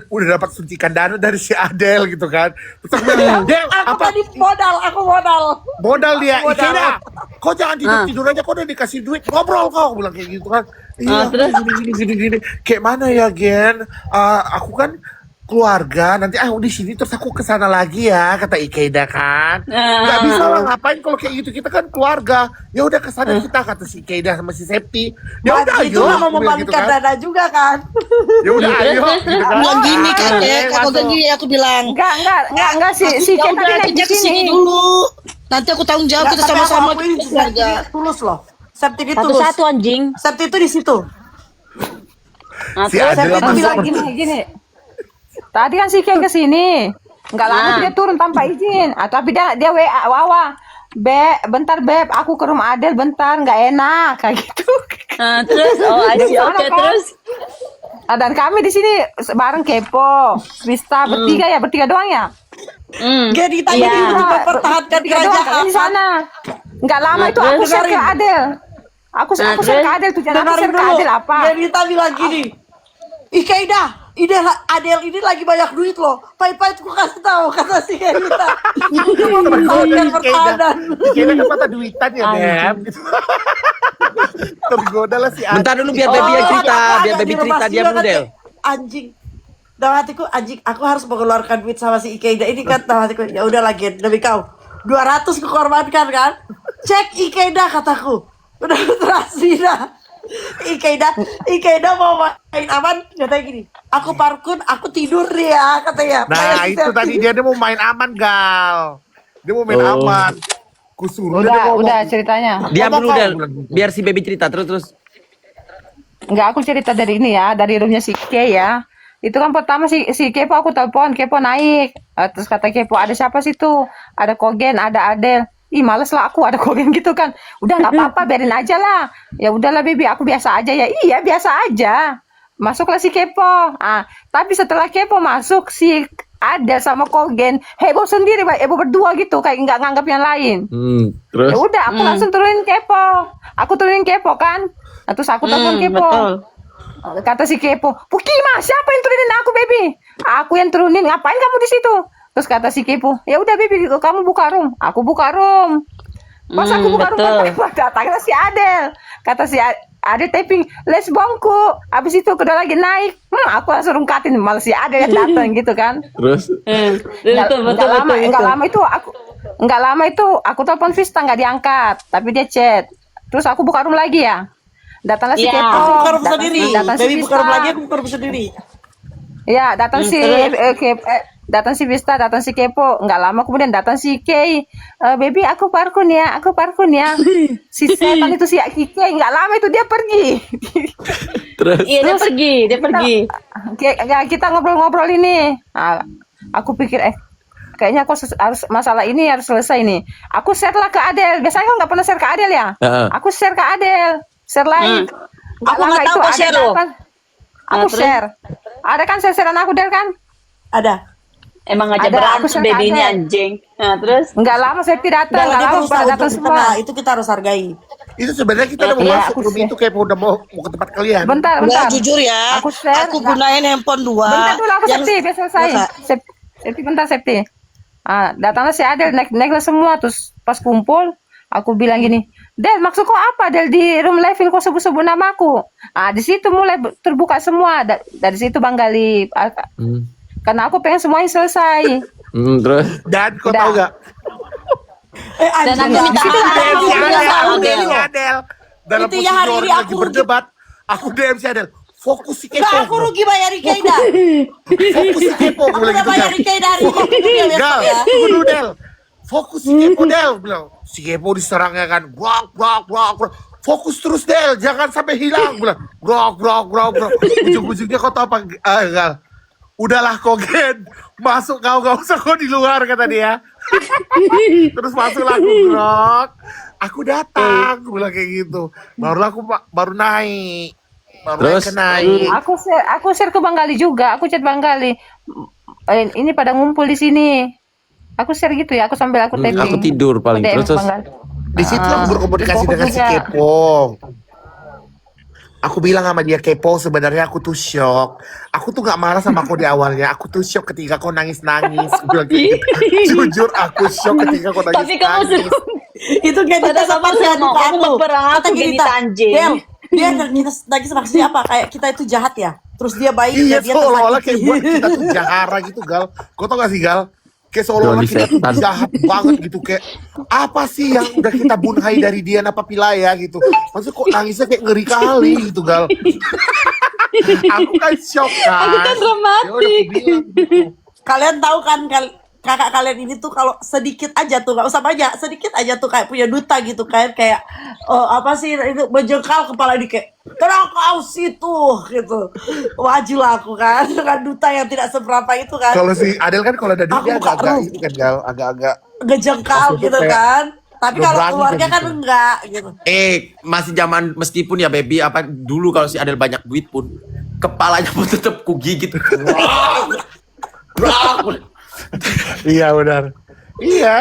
udah dapat suntikan dana dari si Adel gitu kan. Terus aku bilang, Del, Aku apa tadi aku modal. modal dia? Aku modal. Ikeda, kau jangan tidur aja, kau udah dikasih duit, ngobrol kau. Aku bilang kayak gitu kan. Iya, terus? gini. Kayak mana ya, Gen? Aku kan keluarga, nanti di sini terus aku kesana lagi ya, kata Ikeda kan. Gak bisa lah, ngapain kalau kayak gitu, kita kan keluarga. Ya udah kesana kita, kata si Ikeda sama si Septi. Ya udah itu ayo, mau aku bilang gitu membalikkan kan. dana juga kan. Ya udah ayo, gitu kan. Bilang gini Ah, kakek, kalau masuk. gini aku bilang. Enggak si Ya Ken udah, tadi naik di kita kesini sini. dulu. Nanti aku tanggung jawab, kita Tapi sama-sama aku ini kita keluarga. tulus loh. Septi itu tulus. satu-satu anjing. Septi itu di situ. Nah, Si terus Adel Itu masuk. bilang gini. Tadi kan si Ken kesini. Enggak lama dia turun tanpa izin. Tapi dia WA Wawa. Bentar Beb, aku ke rumah Adel bentar, nggak enak kayak gitu. terus Di sana, oke kan? terus. Dan kami di sini bareng Kepo, Vista bertiga doang ya. Gedita Iya. ini untuk mempertahankan Bertiga doang kami di kerajaan. sana. Nggak lama itu aku share ke Adel. Aku share ke Adel tujuan aku Dengerin share ke dulu. Adel apa? Gedita bilang gini. Ikaida, Adel ini lagi banyak duit loh. Pahit-pahit aku kasih tahu, kata si Gedita. Itu mempertahankan pertahanan. Ikeda kan mata duitan ya, Beb. Gitu. Tergoda lah si Adel. Bentar dulu biar baby yang cerita, biar baby cerita dia dulu Del. Anjing. Dalam hatiku anjing, aku harus mengeluarkan duit sama si Ikaida ini kan. Dalam hatiku ya udah lagi demi kau 200 kukorbankan kan. Cek Ikaida kataku. Udah terasi dah. Ikaida mau main aman katanya gini. Aku parkun, aku tidur ya katanya. Nah, itu tadi dia mau main aman, Gal. Dia mau main Oh. aman. Kusuruh dia ngomong. Udah ceritanya. Diam dulu Apa kau? Del, biar si baby cerita terus. Enggak, aku cerita dari ini ya, dari roomnya si Ke ya. Itu kan pertama si Kepo aku telepon, Kepo naik. Terus kata Kepo, ada siapa sih tuh? Ada Kogen, ada Adel. Ih males lah aku ada Kogen gitu kan. Udah nggak apa-apa, biarin aja lah. Ya udahlah baby, aku biasa aja ya. Iya biasa aja. Masuklah si Kepo. Tapi setelah Kepo masuk si Adel sama Kogen heboh sendiri, heboh berdua gitu, kayak nggak nganggap yang lain. Terus Ya udah, aku langsung turunin Kepo. Aku turunin Kepo kan. Terus aku telepon Kepo. betul. Kata si Kepo, Pukima, siapa yang turunin aku, baby? Aku yang turunin. Ngapain kamu di situ? Terus kata si Kepo, ya udah Bibi, kamu buka room. Aku buka room. Pas aku buka room, betul. datanglah si Adel. Kata si Adel typing, les bongku. Abis itu udah lagi naik. Aku langsung rungkatin, malah si Adel yang datang gitu kan. Terus Nggak lama itu aku telepon Vista nggak diangkat, tapi dia chat. Terus aku buka room lagi ya. Datanglah si Iya. Kepo. Aku buka room sendiri. Datang si Baby buka room Vista. lagi, aku buka room sendiri. Ya, datang si datang si Vista, datang si Kepo. Nggak lama kemudian datang si Kay. Baby, aku parkun ya. Si setan itu si Kay. Nggak lama itu dia pergi. Iya, dia pergi. Kita ngobrol-ngobrol ini. Nah, aku pikir kayaknya aku harus masalah ini harus selesai nih. Aku share lah ke Adel. Biasanya aku nggak pernah share ke Adel ya. Aku share ke Adel. Share live. Aku nggak tahu kau Adel share loh. datang. Aku terus? share. Ada kan share-sharean aku Del kan? Ada. Emang aja Ada, aku berantem share baby ini ke Adel. anjing. Nah, terus? Nggak lama Septi datang. Dan Nggak lagi lama berusaha pada untuk datang di semua. tengah, itu kita harus hargai. Itu sebenarnya kita udah mau Iya, masuk aku room share. itu kayak udah mau ke tempat kalian. Bentar. Enggak, jujur ya. Aku share. Aku gunain handphone 2. Bentar dulu aku yang Septi, biar selesai. Enggak. Septi bentar Septi. Datanglah si Adel, naiklah semua. Terus pas kumpul, aku bilang gini, Del, maksud kau apa Del di room live kau sebut-sebut namaku? Di situ mulai terbuka semua. Dari situ Bang Gali. Karena aku pengen semuanya selesai. Terus Dan kau Udah. tahu gak? Dan aku minta Aku DM si aku bilang Adel, sama aku Adel. DM si Adel. Dalam Itu posisi ya, hari orang ini lagi aku rugi. berdebat, aku DM si Adel. Fokus si Enggak, Kepo. aku rugi bayar Ikeida. Fokus si Kepo. Aku Gue lagi udah bayar gitu. Ikeida hari ini. Dia besok Gal, ya. tunggu dulu Del. Fokus si Kepo Del. Bilang, si Kepo diserangnya kan. Brak. Fokus terus Del, jangan sampai hilang. Bilang, brak. Ujung-ujungnya kau tahu apa? Gal. Udahlah Kogen, masuk kau gak usah kau di luar kata dia. Terus masuklah aku grok. Aku datang, gue bilang kayak gitu. Baru naik. Terus? Naik. Aku share ke Bang Gali juga. Aku chat Bang Gali. Ini pada ngumpul di sini. Aku share gitu ya. Aku sambil aku typing. aku tidur paling. DM Terus Bang Gali. Di situ aku berkomunikasi Fokus dengan si juga. Kepo. Aku bilang sama dia, Kepo, sebenarnya aku tuh shock. Aku tuh gak marah sama kau di awalnya. Aku tuh shock ketika kau nangis-nangis. Aku bilang kayak gitu. Jujur aku shock ketika kau nangis-nangis. Tapi kamu suruh Itu Genita Padahal sama kamu Genita mau- kamu aku. memperang aku, Kata Genita anjing. Del, dia nangis maksudnya apa? Kayak kita itu jahat ya. Terus dia baik Iya, dan dia seolah-olah kayak tersakiti. buat kita tuh jahara gitu, Gal. Kau tau gak sih, Gal? Kayak seolah-olah Joli kita tuh setan. jahat banget gitu. Kayak, apa sih yang udah kita bunhai dari dia apa pilaya gitu. Maksudnya kok nangisnya kayak ngeri kali gitu, Gal. Aku kan shock kan. Aku kan dramatik. Ya udah, aku bilang gitu. Kalian tahu kan kakak kalian ini tuh kalau sedikit aja tuh, nggak usah banyak, sedikit aja tuh kayak punya duta gitu kan, kayak apa sih itu menjengkal kepala di kayak kenapa kau situ gitu. Wajulah aku kan dengan duta yang tidak seberapa itu kan, Kalau si Adel kan kalau ada duit Aku dia buka agak-agak room. itu kan, Gal. Agak-agak ngejengkal Maksudnya gitu kayak kan. Tapi nggak kalau berani keluarga kayak kan gitu. enggak gitu. masih zaman meskipun ya baby apa dulu kalau si Adel banyak duit pun kepalanya pun tetap ku gigit. iya benar. Iya.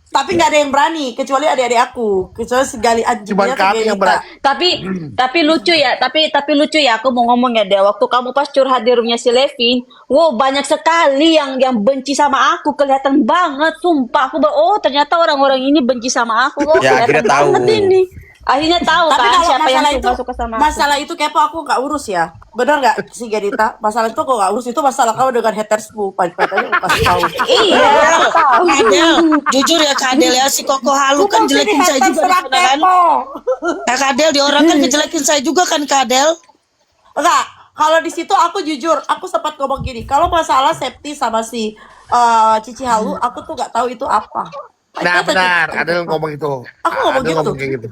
Tapi nggak ada yang berani kecuali adik-adik aku, kecuali segali Cuman anjingnya tuh kami yang Genita. berani. Tapi lucu ya, tapi lucu ya, aku mau ngomong ya deh, waktu kamu pas curhat di roomnya si Levin, wow banyak sekali yang benci sama aku, kelihatan banget, sumpah aku ternyata orang-orang ini benci sama aku, Ya, kelihatan akhirnya tahu. banget ini. Akhirnya tahu Tapi kan kalau siapa yang masalah itu, suka sama aku. masalah itu kepo aku nggak urus ya, benar nggak si Genita? Masalah itu aku nggak urus, itu masalah kamu dengan hatersmu, pagi-pagi aku kasih tahu. Iya, tahu. Kadel, jujur ya Kadel ya, si Koko Halu kan Bukan jadi jelekin saya haters juga di serang sana kan. kepo. Kak Kadel di orang kan ngejelekin saya juga kan Kadel. Enggak, kalau di situ aku jujur, aku sempat ngomong gini, kalau masalah Septi sama si Cici Halu, aku tuh nggak tahu itu apa. Nah Itu benar, tadi- Adel ngomong itu. Aku ngomong Adel gitu. ngomong kayak gitu.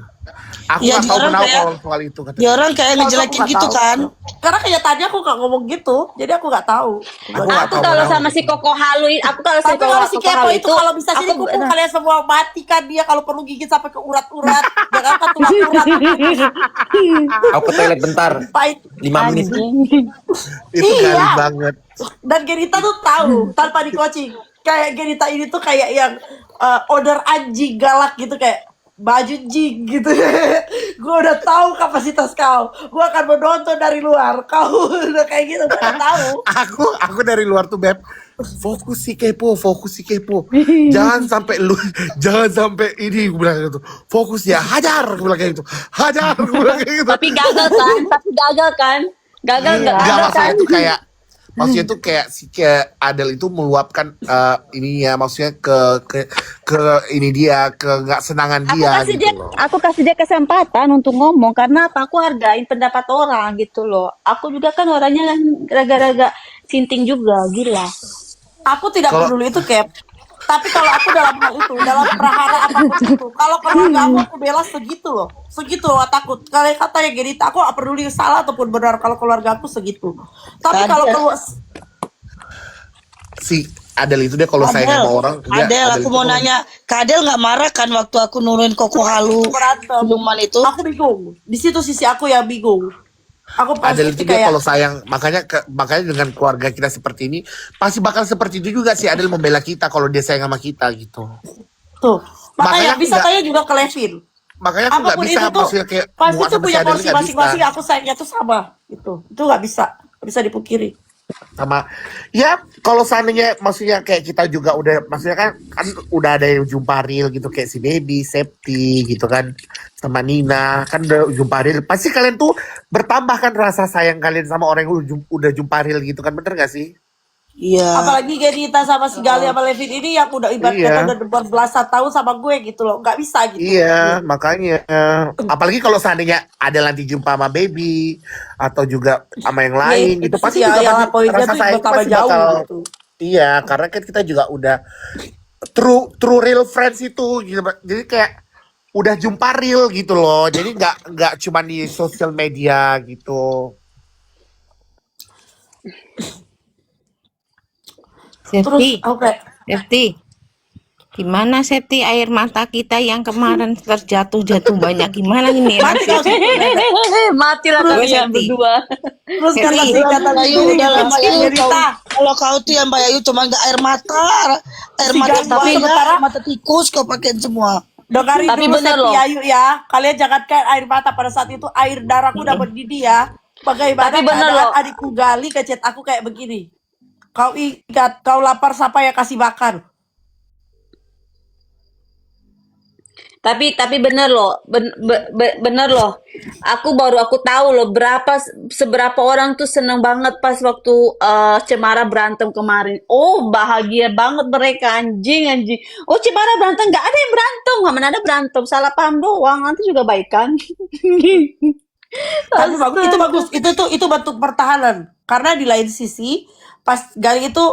Aku Iya, nggak di tahu orang kenapa kayak- kalau soal itu kata. Di orang kayak ngejelekin Aku nggak gitu tahu. kan. Karena kenyataannya aku nggak ngomong gitu, jadi aku nggak tahu. Aku nggak Aku tahu kalau kenapa. sama si Koko Halu, aku kalau si Tapi kalau si Koko Kepo Halu itu kalau bisa sini aku kumpul kalian semua matikan dia, kalau perlu gigit sampai ke urat-urat, jangan kan tulang urat. Aku ke toilet bentar, Pahit. 5 menit. Itu Iya. kali banget. Dan Genita tuh tahu tanpa di coaching. Kayak Genita ini tuh kayak yang order anjing galak gitu, kayak baju jing gitu. Gue udah tahu kapasitas kau. Gue akan menonton dari luar. Kau udah kayak gitu, gue udah tahu. Aku dari luar tuh Beb fokus si kepo. Jangan sampai ini gue bilang gitu. Fokus ya, hajar gue bilang kayak gitu. Hajar gue bilang kayak gitu. Tapi gagal kan? Gagal nggak Enggak, gagal kan? maksudnya tuh kayak si kayak Adele itu meluapkan ini ya, maksudnya ke ini dia, ke nggak senangan dia gitu loh. Aku kasih dia kesempatan untuk ngomong karena apa? Aku hargain pendapat orang gitu loh. Aku juga kan orangnya kan raga-raga sinting juga, gila. Aku tidak Kalau peduli itu, Cap. Tapi kalau aku dalam hal itu, dalam prahara apapun itu, kalau keluarga aku bela segitu loh takut. Kalau katanya gini, aku gak peduli salah ataupun benar, kalau keluarga aku segitu. Tapi kalau keluar si Adele itu dia kalau sayang sama orang, Adel, aku itu mau kalau nanya, Kak Adel nggak marah kan waktu aku nurunin Koko Halu berantem, siluman itu? aku bingung. Di situ sisi aku yang bingung. Aku Adele pasti itu dia kayak kalau sayang, makanya dengan keluarga kita seperti ini pasti bakal seperti itu juga si Adele membela kita kalau dia sayang sama kita gitu. tuh. Makanya Makanya aku bisa nggak tanya juga ke Levin. makanya aku nggak Apapun bisa itu tuh maksudnya kayak pasti muat tuh sama si punya Adele porsi nggak bisa masing-masing. Aku sayangnya tuh sama gitu. Itu nggak bisa dipungkiri. sama ya kalau seandainya maksudnya kayak kita juga udah maksudnya kan udah ada yang jumpa real gitu kayak si Baby, Septi gitu kan sama Nina kan udah jumpa real pasti kalian tuh bertambah kan rasa sayang kalian sama orang yang udah jumpa real gitu kan bener gak sih? Iya. Apalagi Genita sama si Gali sama Levin ini yang udah ibarat Iya. kata udah berbelasan tahun sama gue gitu loh. Nggak bisa gitu. Iya, makanya apalagi kalau seandainya ada nanti jumpa sama Baby atau juga sama yang lain gitu pasti ya, juga yang pasti poinnya rasa tuh sayang bertambah pasti jauh bakal gitu. iya karena kan kita juga udah true real friends itu gitu. Jadi kayak udah jumpa real gitu loh. Jadi nggak cuma di sosial media gitu. Septi, Oke. Septi, gimana Septi air mata kita yang kemarin terjatuh banyak gimana ini? Mati kau sih. Matilah Terus, kalian Septi. berdua. Terus kata Septi. si kata Mbak Ayu, gini, udah lah Mbak Ayu. Genita. Kalau kau tuh yang Mbak Ayu cuma nggak air mata Si Gali buaya, sementara air mata tikus kau pakein semua. dengarin Tapi dulu bener Septi loh. Ayu ya. Kalian jangan kayak air mata pada saat itu air darahku udah mendidih ya. Bagaimana Tapi bener keadaan loh. adikku Gali ke chat aku kayak begini. Kau ingat, kau lapar siapa yang kasih makan? Tapi bener loh, bener loh. Aku tahu loh seberapa orang tuh seneng banget pas waktu Cemara berantem kemarin. Oh bahagia banget mereka anjing. Oh Cemara berantem nggak ada yang berantem, nggak mana ada berantem, salah paham doang. Nanti juga baikan. Tapi bagus, itu bentuk pertahanan. Karena di lain sisi, pas Gali itu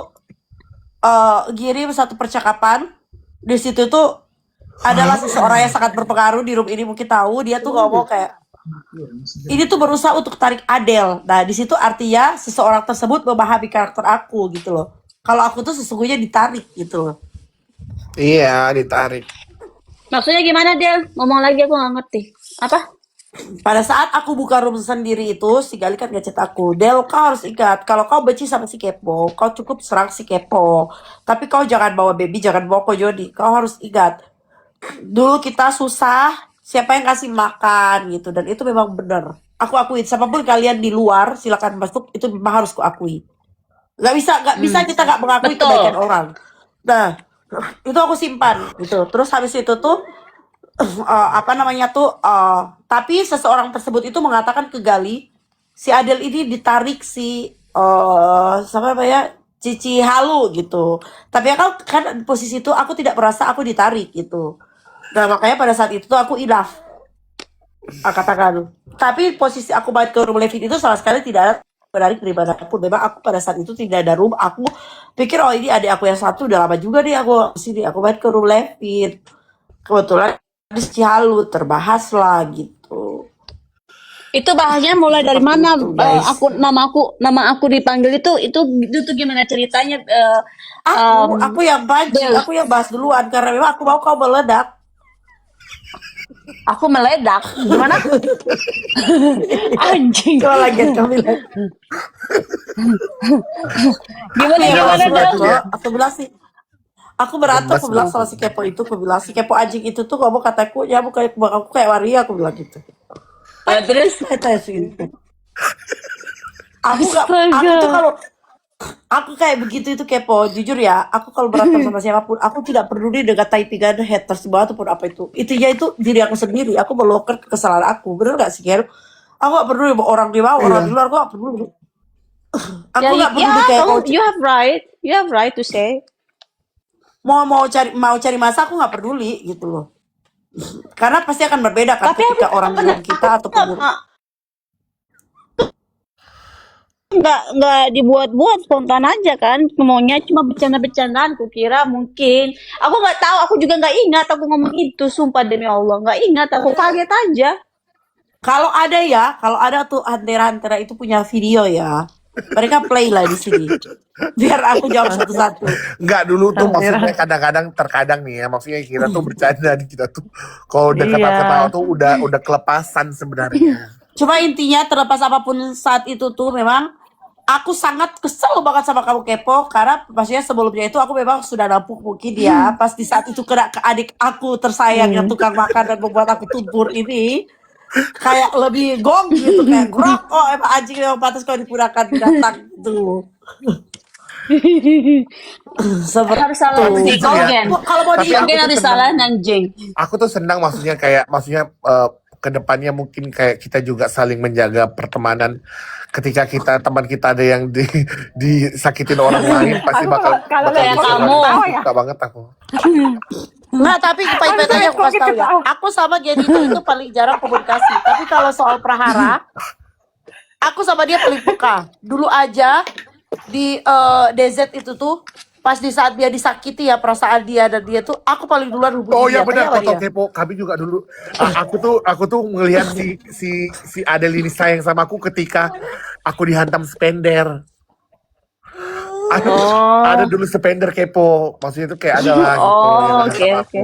kirim satu percakapan, di situ tuh adalah seseorang yang sangat berpengaruh di room ini mungkin tahu dia tuh ngomong kayak ini tuh berusaha untuk tarik Adele. Nah di situ artinya seseorang tersebut memahami karakter aku gitu loh. Kalau aku tuh sesungguhnya ditarik gitu loh. Iya, ditarik. Maksudnya gimana Del? Ngomong lagi aku nggak ngerti. Apa? Pada saat aku buka room sendiri itu, si Gali kan ngechat aku, Del, kau harus ingat, kalau kau benci sama si Kepo, kau cukup serang si Kepo. Tapi kau jangan bawa Baby, jangan bawa Ko Jody. Kau harus ingat, dulu kita susah, siapa yang kasih makan gitu. Dan itu memang benar. Aku akuin, siapapun kalian di luar, silakan masuk, itu memang harus ku akui. Gak bisa kita gak mengakui Betul. kebaikan orang. Nah, itu aku simpan gitu. Terus habis itu tuh, tapi seseorang tersebut itu mengatakan ke Gali si Adele ini ditarik si siapa namanya Cici Halu gitu. Tapi kan di posisi itu aku tidak merasa aku ditarik gitu. Nah makanya pada saat itu tuh aku enough katakan. Tapi posisi aku balik ke room Levin itu sama sekali tidak ada menarik dari manapun. Memang aku pada saat itu tidak ada room. Aku pikir oh ini adik aku yang satu udah lama juga nih aku sini. Aku balik ke room Levin. Kebetulan di Cihalu terbahas lah gitu. Itu bahagia mulai dari mana? Gitu, guys. Nama aku dipanggil itu tuh gimana ceritanya? Aku yang Del. aku yang bahas duluan karena memang aku mau kau meledak. Aku meledak. Gimana? Anjing. Kalau lagi kami Gimana Del? aku bilang sih. Aku berantem, aku bilang sama si Kepo itu, aku bilang si Kepo anjing itu tuh ngomong kataku, ya bukan aku kayak waria, aku bilang gitu. Terus Kata sih gitu. Aku tuh Aku kayak begitu itu kepo, jujur ya. Aku kalau berantem sama siapapun, aku tidak peduli dengan typingan haters di bawah ataupun apa itu. Intinya itu diri aku sendiri. Aku meluapkan kesalahan aku. Bener gak sih, Ger? Aku gak peduli mau orang di bawah, orang di luar. Aku gak peduli. Aku Ya, gak peduli ya, kayak you have right. You have right to say. mau cari masa, aku gak peduli gitu loh. Karena pasti akan berbeda kan Tapi ketika aku orang pernah, bilang kita ataupun nggak dibuat-buat, spontan aja kan, maunya cuma bercanda-bercandaan. Kukira mungkin, aku nggak tahu, aku juga nggak ingat aku ngomong itu, sumpah demi Allah nggak ingat, aku kaget aja. kalau ada tuh Antera itu punya video ya. Mereka play lah di sini. Biar aku jawab satu-satu. Enggak, dulu tuh maksudnya terkadang nih ya, maksudnya kita tuh bercanda nih, kita tuh kalau udah ketawa-ketawa tuh udah kelepasan sebenarnya. Cuma intinya terlepas apapun saat itu tuh memang aku sangat kesel banget sama kamu kepo karena maksudnya sebelumnya itu aku memang sudah nampuk mungkin ya pas di saat itu kena ke adik aku tersayang yang tukang makan dan membuat aku tumpur ini kayak lebih gong gitu kayak grok, oh emang anjing yang pantas kalau digunakan binatang tuh seperti Harus salah Tapi si jujur ya, Kogen. kalau mau tapi di aku Kogen tuh harus senang. salah anjing. Aku tuh senang maksudnya ke depannya mungkin kayak kita juga saling menjaga pertemanan. Ketika teman kita ada yang disakitin orang lain pasti Aku bakal kalau kayak bisa kamu. banget. Suka banget aku. Nggak, tapi pahit-pahitnya aku kasih tahu ya. Aku sama Genito itu paling jarang komunikasi. Tapi kalau soal prahara, aku sama dia paling peka. Dulu aja di DZ itu tuh, pas di saat dia disakiti ya perasaan dia dan dia tuh, aku paling duluan hubungi Oh dia. ya benar, Tanya sama Koto dia. Kepo. Kami juga dulu. Aku tuh ngelihat si Adel ini sayang sama aku ketika aku dihantam spender. Ada dulu spender Kepo. Maksudnya itu kayak ada lah gitu yang Oh, hantam oke, aku. oke.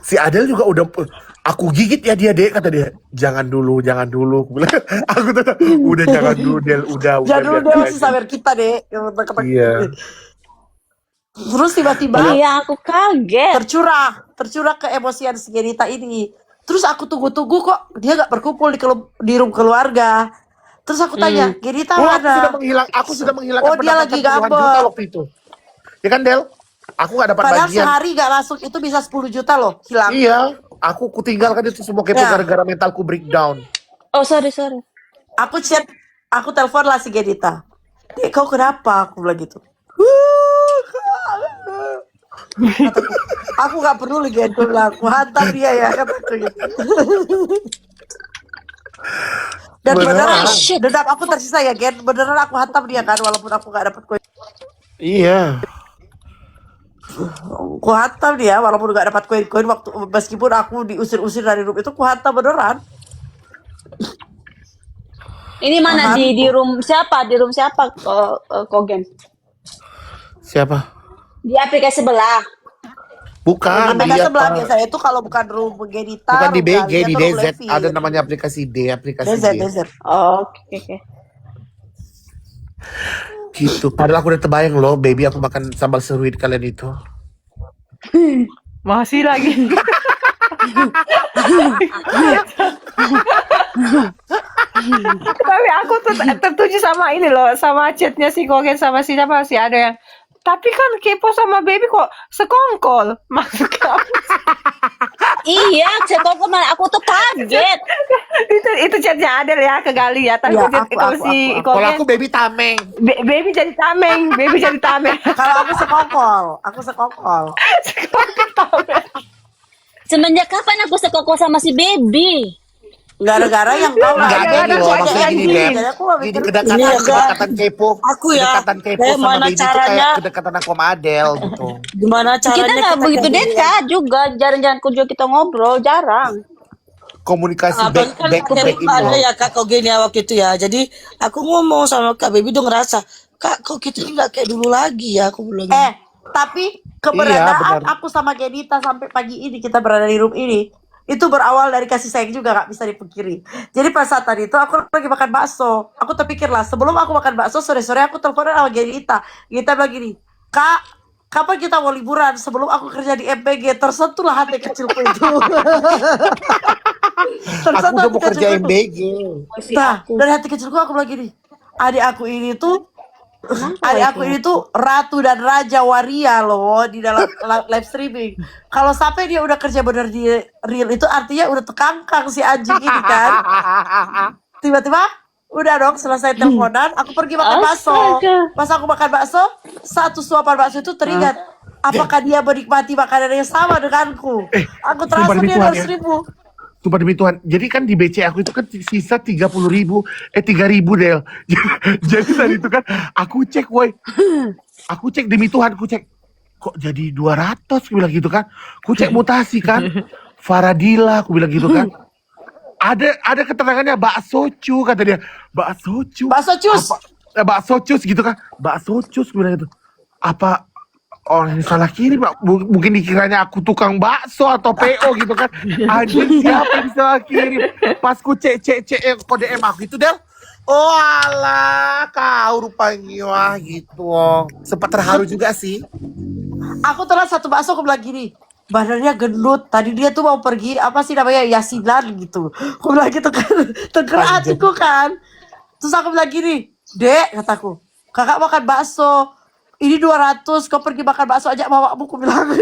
Si Adel juga udah aku gigit ya dia, Dek, kata dia. Jangan dulu. Aku bilang, aku tuh udah jangan dulu Del, udah Jangan dulu biar dia dia masih aja. sabar kita deh. Iya. Terus tiba-tiba Iya, aku kaget. tercurah ke emosian si Genita ini. Terus aku tunggu-tunggu kok dia gak berkumpul di room keluarga. Terus aku tanya, Genita Oh, mana? aku sudah menghilangkan Oh, dia lagi pendapatan puluhan gabut. juta waktu itu. Ya kan, Del? Aku gak dapat Padahal bagian. sehari gak masuk itu bisa 10 juta loh hilang. Iya, aku kutinggalkan itu semua Kepo Ya. gara-gara mentalku breakdown. Oh, sorry. Aku telepon lah si Genita. Dek, kau kenapa? Aku bilang gitu. Kataku, aku gak peduli gitu lah. Aku hantam dia ya kataku gitu. Dan Beneran. beneran, dendam aku tersisa ya Gen. Beneran aku hantam dia kan walaupun aku gak dapet koin. Iya. Aku hantam dia walaupun gak dapat koin-koin waktu meskipun aku diusir-usir dari room itu aku hantam beneran. Ini mana di room siapa? Di room siapa, Kogen? Siapa? Di aplikasi sebelah. Bukan, Aplikasi dia sebelah biasanya itu kalau bukan room Genita, bukan di room BG, Galia, di atau room DZ. Levi. Ada namanya aplikasi DZ. D. Oh, oke. Gitu. Padahal aku udah terbayang loh, baby aku makan sambal seruit kalian itu. Masih lagi. Tapi aku tuh tertuju sama ini loh, sama chatnya si Kogen sama si siapa sih ada yang. Tapi kan Kepo sama Baby kok sekongkol. Maksudnya apa sih? Iya, sekongkol mana? Aku tuh kaget. itu chatnya Adel ya ke Gali ya. Tapi Ya, kalau aku. si Kalau Kogen aku baby tameng. Baby jadi tameng, Kalau aku sekongkol. Semenjak kapan aku sekongkol sama si Baby? Gara-gara yang tahu lah. Enggak Gara-gara gini loh, kok maksudnya gini anjing. Beb. Jadi aku gak Gini mikir. kedekatan Kepo. Aku ya, Kedekatan Kepo kayak sama mana baby itu caranya- kayak kedekatan aku sama Adel gitu. Gimana caranya Kita nggak begitu jadi- dekat juga. Jarang-jarang kunjung kita ngobrol, jarang. Komunikasi Abang back kan to back ini ada loh. ya Kak Kogen ya waktu itu ya. Jadi aku ngomong sama Kak Baby tuh ngerasa, Kak kok kita ini nggak kayak dulu lagi ya, aku bilang. Tapi keberadaan benar. aku sama Genita sampai pagi ini kita berada di room ini itu berawal dari kasih sayang juga, gak bisa dipungkiri. Jadi pas saat tadi itu aku lagi makan bakso. Aku terpikir lah sebelum aku makan bakso sore-sore aku teleponan sama Genita. Genita bilang gini, Kak, kapan kita mau liburan? Sebelum aku kerja di MPG tersentuhlah hati kecilku itu. Aku udah mau kerja MBG. Nah, dari hati kecilku aku bilang gini, adik aku ini tuh Adik aku ini tuh ratu dan raja waria loh di dalam live streaming. Kalau sampai dia udah kerja bener di real itu artinya udah tekangkang si anjing ini kan. Tiba-tiba udah dong selesai teleponan, aku pergi makan bakso. Pas aku makan bakso, satu suapan bakso itu teringat. Apakah dia menikmati makanan yang sama denganku? Aku sumpah transfer demi dia Tuhan ya. 200.000. Sumpah demi Tuhan. Jadi kan di BC aku itu kan sisa 30.000, 3.000 Del. Jadi tadi itu kan aku cek, woi. Aku cek demi Tuhan, aku cek. Kok jadi 200, aku bilang gitu kan. Aku cek mutasi kan. Faradila, aku bilang gitu kan. Ada keterangannya bakso cu, kata dia. Bakso cu. Bakso cus. Bakso cus gitu kan. Bakso cus, aku bilang gitu. Apa orang ini salah kirim, Pak? Mungkin dikiranya aku tukang bakso atau PO gitu kan. Anjir, siapa yang salah kirim? Pas ku cek kode M aku itu, Del. Oh alah, kau rupanya. Wah gitu. Sempat terharu juga sih. Aku telat satu bakso, aku bilang gini, badannya gendut. Tadi dia tuh mau pergi apa sih namanya yasinan gitu. Aku bilang gitu kan, tergerak hatiku kan. Terus aku bilang gini, Dek, kataku, kakak makan bakso. Ini 200, kau pergi makan bakso aja mamamu, aku bilang.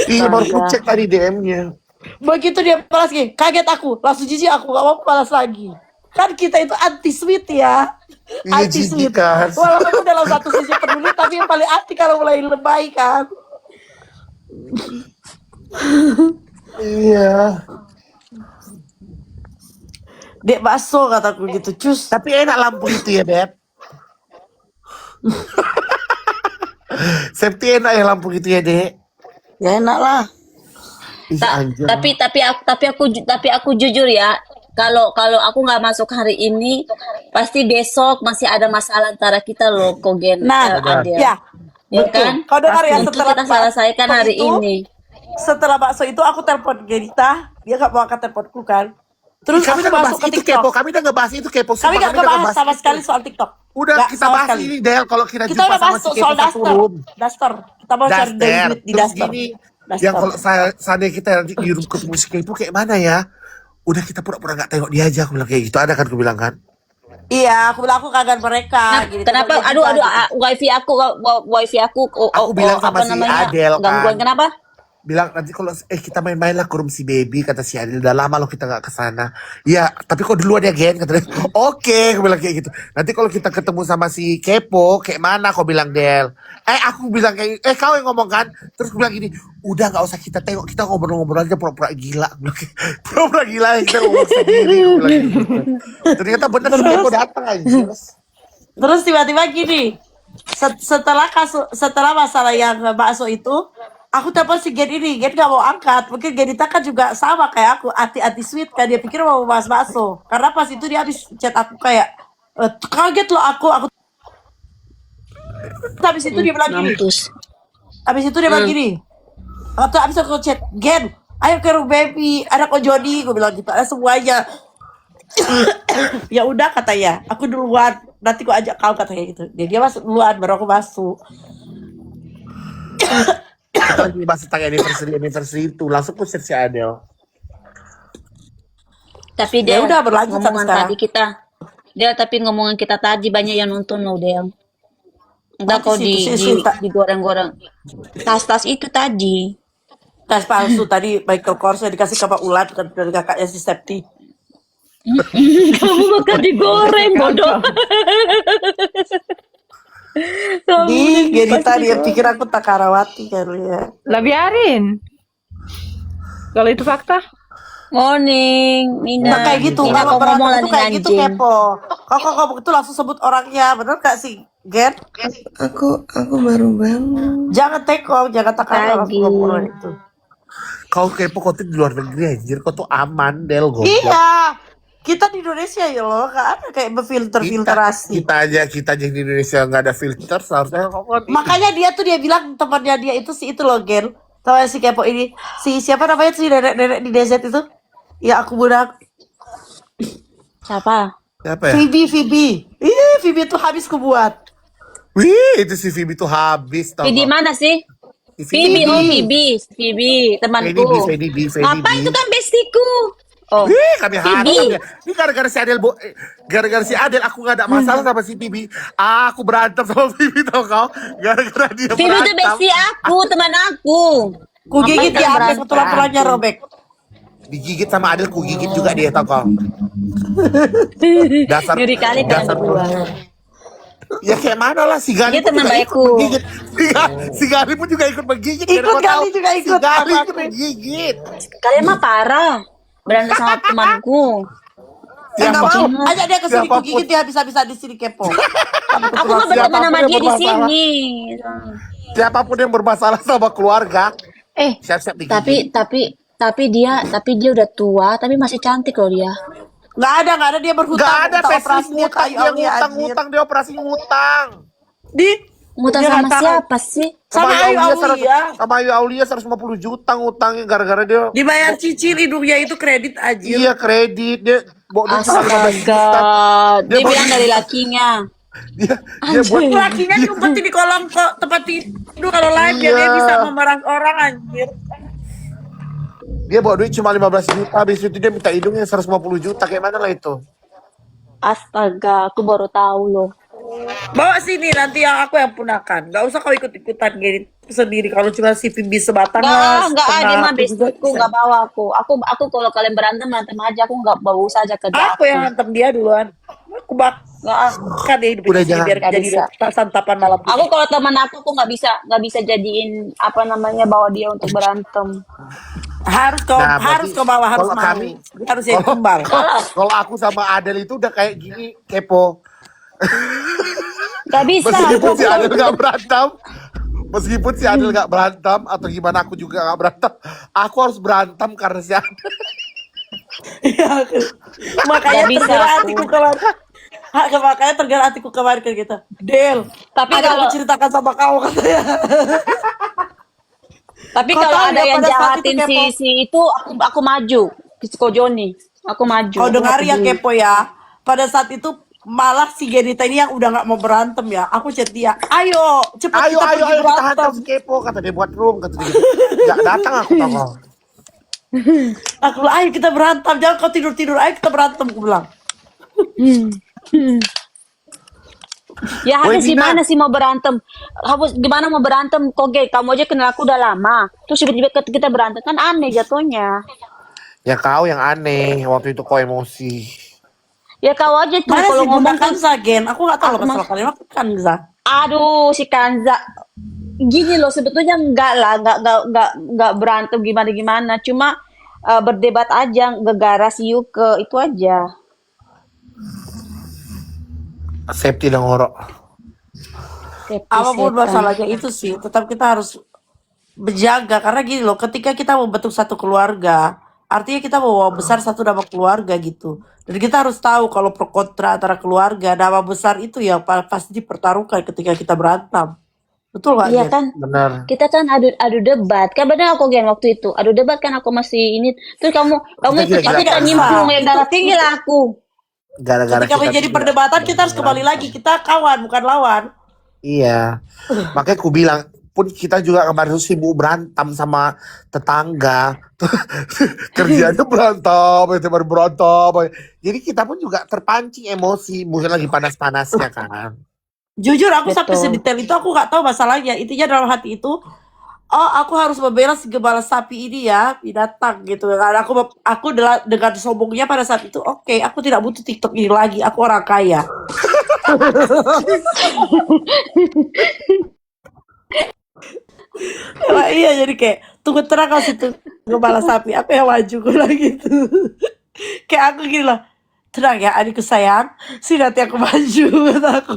Iya, baru ku cek tadi DM-nya. Begitu dia balas gini, kaget aku, langsung jijik aku, gak mau balas lagi. Kan kita itu anti sweet ya. Iya, Anti jijik sweet. kan. Walaupun dalam satu sisi peduli, tapi yang paling anti kalau mulai lebay kan. Iya. Dek bakso kataku gitu, cus. Tapi enak lampu itu ya, Beb. Safety enak ya lampu gitu ya, Dek. Ya enak lah. Ih, anjir. Tapi aku jujur ya, kalau aku nggak masuk hari ini, pasti besok masih ada masalah antara kita loh, Kogen. Nah, Adel. ya, Ya betul. kan? Kau dengar ya, Itu setelah kita selesaikan bakso hari itu, ini. Setelah bakso itu aku telepon Gerita, dia gak mau angkat teleponku kan. Terus Kami aku udah masuk ngebahas ke itu TikTok. kepo. Kami udah ngebahas itu kepo. Kami Sumpah, gak ngebahas sama itu. sekali soal TikTok. Udah Nggak kita sama bahas sekali. ini, Del. Kalau kita Kita jumpa udah sama masuk si soal kepo satu daster. room. Daster. Kita mau cari Daster. duit di Terus daster. gini, Daster. ya kalau seandainya kita nanti di room ketemu si kepo kayak mana ya? Udah kita pura-pura gak tengok dia aja. Aku bilang kayak gitu. Ada kan aku bilang kan? Iya, aku bilang aku kaget mereka. Gini, Kenapa? coba dia Aduh, juga gitu. wifi aku. Aku bilang sama apa si namanya? Adel kan. Gangguan kenapa? Bilang nanti kalau kita main-main lah ke room si baby, kata si Adil. Udah lama loh kita gak kesana. Ya tapi kok duluan ya Gen, kata dia. Oke, aku bilang kayak gitu. Nanti kalau kita ketemu sama si kepo kayak mana, kau bilang Del. Aku bilang kayak kau yang ngomong kan. Terus aku bilang gini, udah gak usah kita tengok, kita ngobrol-ngobrol aja pura-pura gila. Aku bilang kayak, pura-pura gila kita ngomong sendiri, aku bilang gitu. Ternyata bener si kepo datang aja. Terus tiba-tiba gini, setelah masalah yang bakso itu, aku telepon si Gen ini, Gen gak mau angkat. Mungkin Genita kan juga sama kayak aku, anti sweet kan. Dia pikir mau bahas bakso. Karena pas itu dia habis chat aku kayak, kaget loh aku. Habis itu dia bilang gini, Mampus. habis itu dia bilang gini, atau habis aku chat, Gen, ayo ke room baby, ada kok Jody, gue bilang gitu, ada semuanya. Ya udah katanya, aku duluan, nanti gue ajak kau katanya gitu. Dia masuk duluan, baru aku masuk. Lagi bahas tentang anniversary itu langsung ku share si Adel. Tapi Ya Del, udah, berlanjut sampai ngomongan sekarang. tadi kita. Del, tapi ngomongan kita tadi banyak yang nonton loh, Del. Entah Nanti kau situ, digoreng-goreng. Tas-tas itu tadi. tes palsu tadi Michael Kors dikasih ke Pak Ulan dari kakaknya si Septi. Kamu bakal digoreng, bodoh. Di Gerita dia pikir aku Takarawati kali ya. Lah biarin. Kalau itu fakta. Morning, Mina. Nah, kayak gitu, Mina, kalau kau ngomong berantem lagi itu kayak gitu anjing. kepo. Kok itu langsung sebut orangnya, bener gak sih, Gen? Aku baru bangun. Jangan teko, jangan Takarawa Lagi. ngomong itu. Kau kepo kau tuh di luar negeri anjir, kau tuh aman Del goblok. Iya, kita di Indonesia ya loh, gak ada kayak berfilter-filterasi. Kita aja di Indonesia nggak ada filter, seharusnya kau kan. Makanya dia bilang temannya dia itu si itu loh, Gen. Tahu ya si kepo ini, si siapa namanya si nenek di DZ itu? Ya aku budak. Siapa? Siapa ya? Phoebe. Phoebe tuh habis ku buat. Wih, itu si Phoebe tuh habis tau. Di mana sih? Si Phoebe, Phoebe, temanku. Feby. Apa itu kan bestiku? Oh, Kami Bibi. hantam ya. Ini gara-gara si Adel, gara-gara si Adel aku gak ada masalah sama si Bibi. Aku berantem sama Bibi tau kau. Gara-gara dia Vivi itu berantem. bestie aku, teman aku. Ku gigit Ngapain ya, berantem? sampai tulang-tulangnya robek. Digigit sama Adel, ku gigit juga dia tau kau. Dasar, Ngeri kali kalian dasar. berdua. Ya kayak mana lah, si Gali Dia pun teman juga ikut baikku. menggigit. Si Gali pun juga ikut menggigit. Ikut, Biar kau Gali tahu, juga Si ikut. Gali Apa ikut aku? menggigit. Kalian mah parah. Berantem sama temanku. Enggak mau. Siapapun- Ajak dia ke sini, ku siapapun- gigit dia habis-habisan di sini kepo. Aku nggak berteman Siapapun sama yang dia di bermasalah. sini. Siapapun yang bermasalah sama keluarga, Eh, siap-siap digigit. tapi dia udah tua, tapi masih cantik loh dia. Enggak ada dia berhutang. Gak ada Minta sesi operasinya ngutang, kayu dia Aulia, anjir. ngutang, dia operasi ngutang. Di Ngutang dia sama nggak tahu. siapa sih? Sama Ayu Aulia. Sama Ayu Aulia 150 juta ngutangnya gara-gara dia. Dibayar cicil hidungnya itu kredit anjir. Iya kredit, dia bawa duit cuma 15 juta. Astaga, Dia dia mau- bilang dari lakinya. Dia buat Lakinya diumpetin di kolong kok tempat tidur kalau live ya, dia Iya. bisa memeras orang anjir. dia bawa duit cuma 15 juta, habis itu dia minta hidungnya 150 juta, kayak mana lah itu? Astaga, aku baru tahu loh. Bawa sini nanti yang aku yang punakan. Gak usah kau ikut-ikutan gini sendiri kalau cuma si Vivi sebatang lah. Enggak ada setengah mah aku juga bestiku, bisa. enggak bawa aku. Aku kalau kalian berantem aja, aku enggak bawa saja kerja Aku yang hantam dia duluan. Aku bakar dia hidup Udah di sini jangan. biar Nggak jadi bisa. santapan malam. Aku kalau teman aku nggak bisa jadiin apa namanya bawa dia untuk berantem. Harus kau Nah, harus berarti kau bawa, harus kalau mau. kami- Dia harus jadi kembal. Kalau aku sama Adel itu udah kayak gini, kepo. Gak bisa. Meskipun si Aku- Adel gak berantem, meskipun si Adel gak berantem atau gimana aku juga gak berantem, aku harus berantem karena si Adel. Makanya Nggak bisa tergerak aku. hatiku kemarin. Makanya tergerak hatiku kemarin kayak gitu. Del, Tapi ada kalau- aku ceritakan sama kau katanya. Tapi Kau kalau tahu ada ya, yang pada saat jahatin itu kepo. si itu aku maju. Ko Joni, aku maju. Kau Aku dengar nggak ya peduli. kepo ya. Pada saat itu malah si Genita ini yang udah nggak mau berantem ya. Aku chat dia, ayo cepat Ayo, kita ayo, pergi ayo, kita berantem. hantam si kepo, kata dia buat room, kata dia gitu. Gak datang aku tau kau. Aku bilang, ayo kita berantem, jangan kau tidur-tidur, ayo kita berantem, aku bilang. Ya Woi, habis Dina. gimana sih mau berantem? Gimana mau berantem? Koge, kamu aja kenal aku udah lama. Terus tiba-tiba kita berantem kan aneh jatuhnya. Ya kau yang aneh, waktu itu kau emosi. Ya kau aja tuh Mana kalau sih Bunda ngomong kan. Kanza, Gen? Aku nggak tahu loh Aku masalah kalian, aku Kanza. Aduh, si Kanza. Gini loh, sebetulnya enggak lah, enggak berantem gimana-gimana. Cuma berdebat aja, gegara si Yuke, itu aja. Safety dan ngorok. Apapun Setan. masalahnya itu sih, tetap kita harus berjaga karena gini loh, ketika kita membentuk satu keluarga, artinya kita membawa besar satu nama keluarga gitu. Dan kita harus tahu kalau pro kontra antara keluarga, nama besar itu ya pasti dipertaruhkan ketika kita berantem. Betul nggak? Iya Jen? kan? Benar. Kita kan adu debat. Kan benar aku Gen waktu itu. Adu debat kan aku masih ini. Terus kamu ikut gila-gilaan. ikutan nyimplung yang darah tinggi lah aku. Gara-gara Ketika menjadi tidak perdebatan kita harus kembali lagi, kita kawan bukan lawan. Iya. Makanya aku bilang, pun kita juga kemarin tuh sibuk berantem sama tetangga. Kerjanya berantem, itu baru berantem. Jadi kita pun juga terpancing emosi, mungkin lagi panas-panasnya kan. Jujur aku sampai Betul. sedetail itu aku nggak tahu masalahnya. Intinya dalam hati itu, oh aku harus membela si gembala sapi ini ya, binatang gitu. Karena aku dengan sombongnya pada saat itu, oke, aku tidak butuh TikTok ini lagi. Aku orang kaya. Nah, iya jadi kayak tunggu terang kau situ gembala sapi. Aku yang maju gue lagi gitu. Kayak aku gini lah. Tenang ya adikku sayang, sih nanti aku maju kata aku.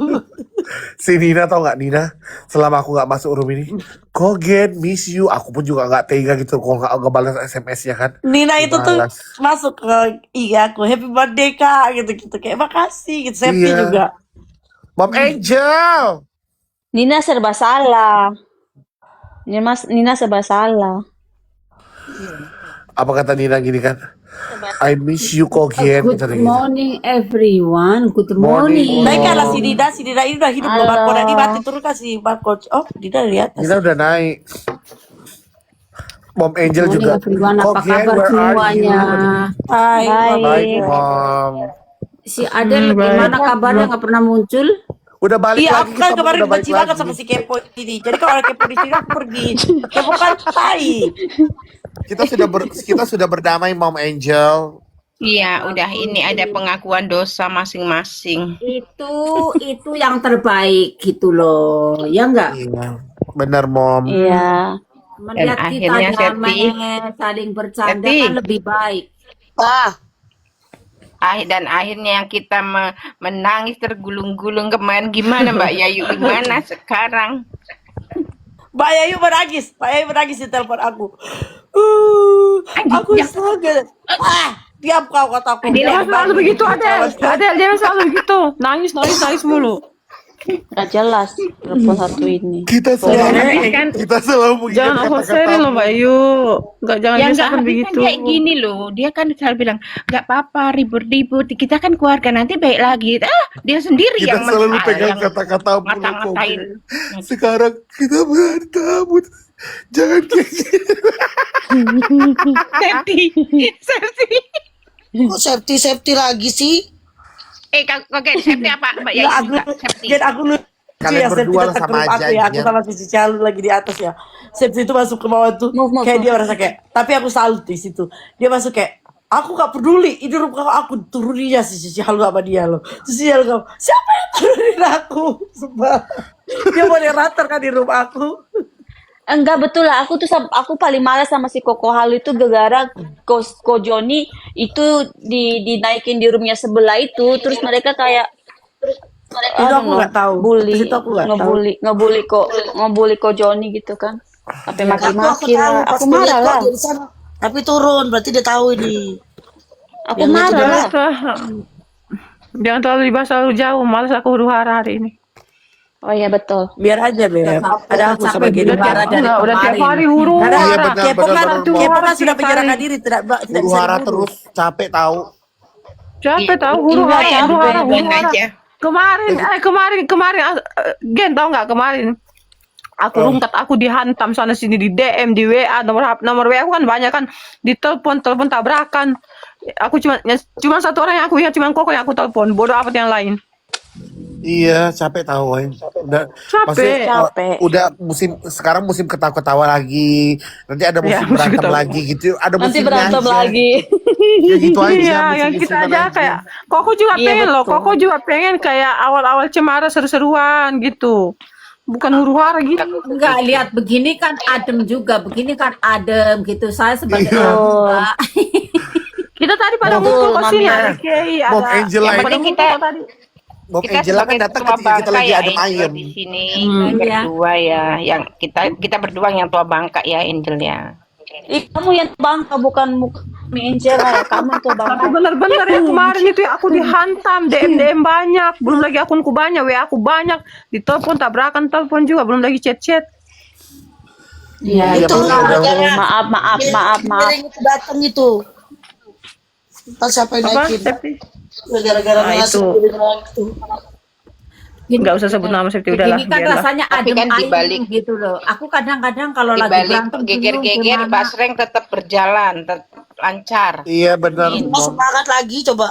Si Nina tau gak Nina, selama aku gak masuk room ini, Kogen, miss you. Aku pun juga gak tega gitu kalau gak balas SMS-nya kan. Nina itu tuh Balas. masuk ke iya aku happy birthday kak gitu kayak makasih gitu Septi Iya. juga. Mom Angel. Nina serba salah. Nina serba salah. Apa kata Nina gini kan? I miss you Kogen. Good Kata dia gitu. morning everyone. Good Morning. morning. Baiklah si Dida ini udah hidup loh Halo. barcode ini mati turun kasih barcode. Oh Dida lihat. Nina udah naik. Mom Angel Morning juga. everyone, apa Kogen, kabar where are semuanya? you? Hai. Baik, Baik. Mom. Si Adel gimana kabarnya nggak pernah muncul? Udah balik Iya, lagi aku kan kita kemarin udah balik benci banget lagi. sama si Kepo ini. Jadi kalau ada Kepo di sini aku pergi. Kepo kan tai. Kita sudah berdamai, Mom Angel. Iya, udah ini ada pengakuan dosa masing-masing. Itu yang terbaik gitu loh, ya enggak? Iya, benar, Mom. Iya. Melihat Dan kita akhirnya, damai, Septi. saling bercanda Septi. kan lebih baik. Dan akhirnya yang kita menangis tergulung-gulung kemarin gimana Mbak Yayu, gimana sekarang? Mbak Yayu menangis di telepon aku. Aku sangat. Diam kau kataku. Jangan selalu begitu, Adel. Adel, jangan selalu begitu. Nangis mulu. Gak jelas telepon satu ini. Kita selalu kan- mengingat Jangan oversharing loh, Mbak Yu. Jangan Yang nggak misalkan habis kan begitu. kayak gini loh, dia kan selalu bilang nggak apa-apa ribut-ribut, kita kan keluarga nanti baik lagi. Dia sendiri Kita yang selalu masalah, pegang yang kata-kata mulu, ngata-ngatain. Kogen. Sekarang kita berantem. Jangan kayak gitu. Septi. Kok Septi lagi sih? Oke, Septi apa Mbak Yayu? Enggak, Juga, Septi. Gen aku lucu Kalian ya, Septi berdua datang ke sama rumah aja, aku ya. Aku Gen. sama si Cicalu lagi di atas ya. Septi itu masuk ke bawah tuh. Move, Kayak move. dia merasa kayak. Tapi aku salut di situ. Dia masuk kayak. Aku gak peduli. Ini rumah aku turuninya si Cicalu sama dia loh. Terus dia bilang, siapa yang turunin aku? Sumpah. Dia moderator kan di rumah aku. Enggak betul lah, aku paling malas sama si Koko Halu itu gara-gara Ko Joni itu dinaikin di roomnya sebelah itu, terus mereka kayak Itu aku nggak tahu. bully, Itu aku nggak tahu. ngebully Ko Joni gitu kan, sampai maki-maki tahu lah, pas aku marah ngeliat lah, kok dia di sana. Tapi turun, berarti dia tahu ini. aku Yang itu marah lah. Jangan terlalu dibahas terlalu jauh. Malas aku huru-hara hari ini. Oh iya betul. Biar aja, Beb. Ada aku sama Gini. Udah tiap hari Iya, huru-hara. benar, Kepo kan, benar, Kepo Mom. kan sudah menyerahkan diri. Tidak Huru bisa hara dibunuh. terus, capek tahu. Capek tahu Iya, huru-hara. beban aja. Kemarin, Gen tau nggak kemarin? Aku rungkat, aku dihantam sana sini di DM, di WA, nomor WA aku kan banyak kan, telepon tabrakan. Aku cuma satu orang yang aku ingat, cuma Koko yang aku telepon. Bodoh amat yang lain. Iya, capek tahu, woy. Udah, Capek. maksudnya, Capek. udah sekarang musim ketawa-ketawa lagi. Nanti ada musim musim berantem ketawa. lagi gitu. Ada Nanti musimnya berantem aja. lagi. Ya gitu aja. Iya, yang kita musim-musiman aja kayak Koko juga Iya, pengen loh. betul. Koko juga pengen kayak awal-awal Cemara seru-seruan gitu. Bukan huru-hara gitu. Enggak, lihat begini kan adem juga, begini kan adem gitu. Saya sebagai Iya. orang tua, Kita tadi pada Betul, ngumpul ke sini Mami. ada Kiai, Mom ada Angel Yang lain. penting kita Mom kita Angela kan sebagai datang tua ketika kita bangka lagi ya adem Angel ayem. di sini Iya. berdua ya, yang kita berdua yang tua bangka ya Angel ya. Kamu yang bangka bukan Mi Angel ya, kamu tuh Tapi bangka. benar-benar yang kemarin itu ya aku dihantam, DM banyak, belum lagi akunku banyak, WA aku banyak, ditelepon tabrakan telepon juga, belum lagi chat-chat. Iya, Itu maaf. Yang itu datang itu. Entah siapa yang Apa? naikin. Septi? Gara-gara Nah, ngasih itu. dia bilang itu. Nggak usah sebut nama Septi, udahlah. begini kan biarlah. rasanya Tapi adem kan dibalik- ayem gitu loh. Aku kadang-kadang kalau Di lagi balik berantem geger-geger gimana? basreng tetap berjalan, tetap lancar. Iya benar. Mau Mom. semangat lagi coba.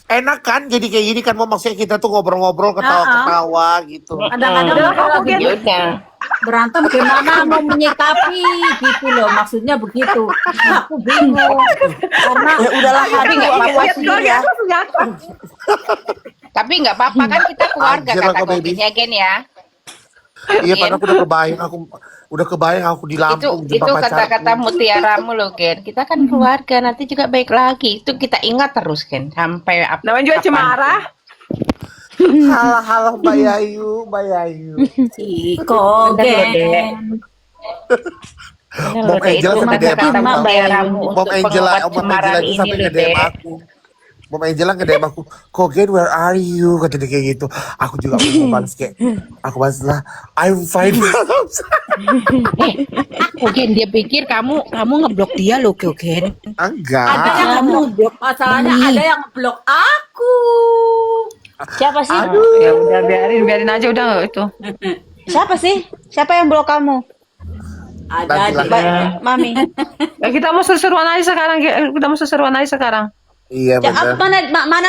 Enak kan jadi kayak gini kan, Mom, maksudnya kita tuh ngobrol-ngobrol, ketawa-ketawa gitu. Kadang-kadang Udah, kalau aku lagi Ya udah. berantem gimana mau menyikapi gitu loh, maksudnya begitu. Aku bingung karena Ya udahlah, Tapi aduh, nggak aku apa-apa sendiri ya. Tapi nggak apa-apa kan kita keluarga Anjir, kata aku, baby. Koginya Gen ya. Iya, padahal aku udah kebayang aku di Lampung Itu jumpa kata-kata pacarku. mutiaramu loh Gen. Kita kan keluarga nanti juga baik lagi. Itu kita ingat terus Gen sampai apa? Namanya juga Cemara. Halah Mbak Yayu, Mbak Yayu. si Kogen. Mom Angela Itu sampai DM kata-kata aku. mutiaramu Mom untuk Angela, pengobat Mom Angela cemaran itu ini sampai loh nge-DM deh. aku. Mom Angela nge-DM aku, Kogen where are you? Kata dia kayak gitu. Aku juga mau balas kayak, aku balas lah, I'm fine. Gen dia pikir kamu ngeblok dia loh Gen. Ada Enggak. yang ngeblok, masalahnya ada yang ngeblok aku. Siapa sih? Ya udah biarin aja udah itu. Siapa sih? Siapa yang blok kamu? Ada Nantilah. deh. Mami. Ya, kita mau seru-seruan aja sekarang. Kita mau seru-seruan aja sekarang. Iya Ya, benar.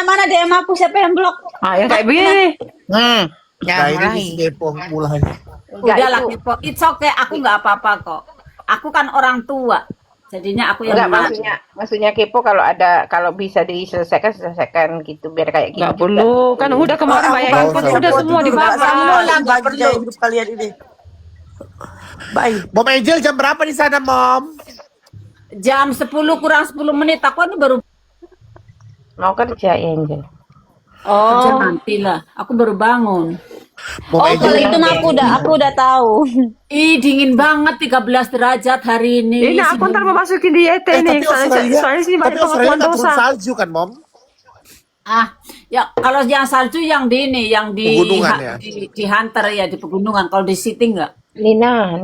mana DM aku siapa yang blok? Ah, yang kayak begini. Nah Ya ini mulai. si Kepo mulai. Udah lah, Kepo. It's okay, aku nggak apa-apa kok. Aku kan orang tua. Jadinya aku yang Enggak, menang. maksudnya kepo kalau bisa selesaikan gitu biar kayak gitu. Nggak perlu. Kan udah kemarin bayangin usah, udah usah. semua dibahas. Nggak percaya hidup kalian ini. Bye. Mom Angel jam berapa di sana, Mom? Jam 10 kurang 10 menit. Aku ini baru Mau kerja ya, Angel. kerja Oh. nanti lah. Aku baru bangun. Mom Oh, Angel kalau itu mah aku udah tahu. Ih, dingin banget 13 derajat hari ini. Ini aku ntar mau masukin di YT nih. Soalnya sini banyak Australia pengakuan nggak turun dosa. salju kan, Mom? Ah, ya kalau yang salju yang di ini, yang di Pegunungan ya? di Hunter ya, di pegunungan. Kalau di city enggak. Nina,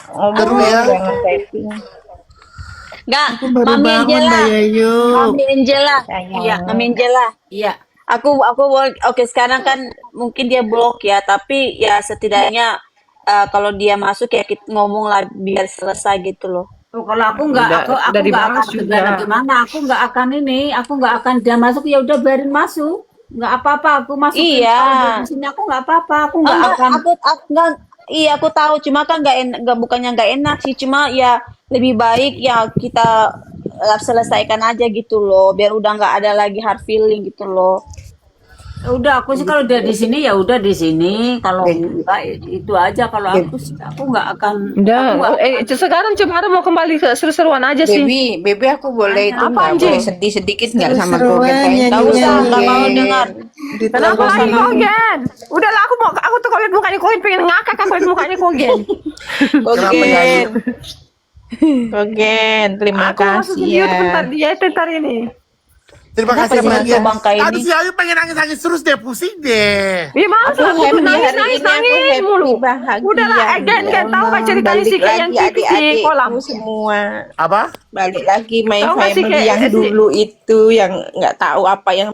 ngomong ya. jangan typing. Enggak, Baru Mami bangun Angela. Mbak Yayu. Mami Angela. Sayang. Iya. Mami Angela. Iya. Aku oke sekarang kan mungkin dia blok ya, tapi ya setidaknya kalau dia masuk ya kita ngomong lah biar selesai gitu loh. Oh, kalau aku enggak, Udah- aku udah enggak dibahas akan juga. gimana, aku enggak akan ini, aku enggak akan dia masuk ya udah biarin masuk. Enggak apa-apa, aku masuk Iya. di sini aku enggak apa-apa, aku enggak Enggak, akan aku enggak, iya aku tahu, cuma kan enggak bukannya enggak enak sih, cuma ya lebih baik ya kita selesaikan aja gitu loh, biar udah enggak ada lagi hard feeling gitu loh. udah aku sih kalau udah di sini ya udah di sini. Kalau enggak itu aja kalau aku sih aku enggak akan Udah. aku enggak- Sekarang cuma mau kembali ke seru-seruan aja sih. Baby aku boleh itu Apa, nggak anjing? boleh sedih sedikit nggak sama Seru-seruan gue kayak nyanyi. Enggak usah, enggak mau Oke. dengar. Kenapa lagi Kogen? Udahlah aku tuh kalau lihat mukanya Kogen pengen ngakak aku lihat mukanya Kogen. Kenapa nyanyi? Kogen, terima Aku masuk kasih di ya. YouTube bentar di YT ntar ini. Terima Kenapa kasih sih banyak. Mas Bangka ini? Aduh si Ayu pengen nangis-nangis terus deh, pusing deh. Iya masa aku happy nangis hari nangis ini, aku nangis happy, mulu. bahagia. Udahlah, Gen tahu kan ceritanya Balik si Gen yang lagi TV di kolam. adik-adikku semua. Apa? Balik lagi my Tahu nggak sih family kayak yang si- dulu itu yang nggak tahu apa yang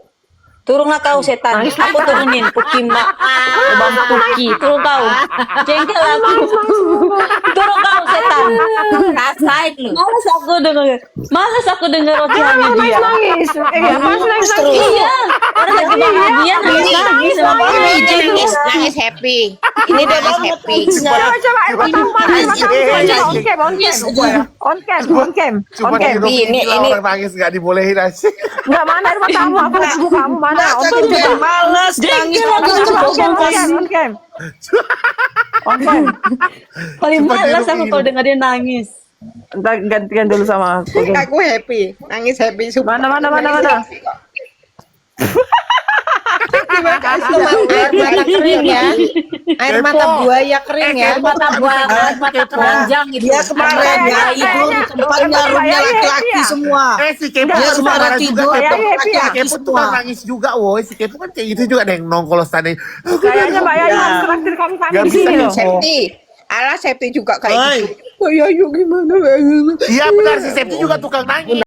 Turunlah kau setan, aku turunin Puki mak, Bang Puki, turun kau, jengkel aku, turun kau setan. rasain lu. Malas aku dengar ocehannya dia. Nangis. Pas nangis nangis. Iya, orang lagi bahagia nangis sama nangis happy. Ini dia nangis happy. Coba tahu mana on cam. Cuma di rumah ini- ini orang nangis nggak dibolehin aja. Enggak mana rumah tamu aku lihat mukamu mana on cam coba. Males nangis On cam. paling Cuma malas di aku rumah kalau dengar dia nangis. Entar gantian dulu sama aku. Aku happy, nangis happy. Mana. Terima kasih mata kering ya. Air mata buaya kering ya. Mata buaya, mata keranjang itu. Dia kemarin ya itu tempatnya rumahnya laki-laki semua. Si Kepo Dia kan semua marah tidur juga. tempat Si laki-laki Kepo tuh kan semua. nangis juga, woi. Si Kepo kan kayak gitu juga deh, nongol sana. Kayaknya Mbak Yayu harus traktir kami Nggak di bisa sini loh. Septi. Alah Septi juga kayak Oi. gitu. Oh ya yuk gimana? Iya benar, si Septi juga tukang nangis.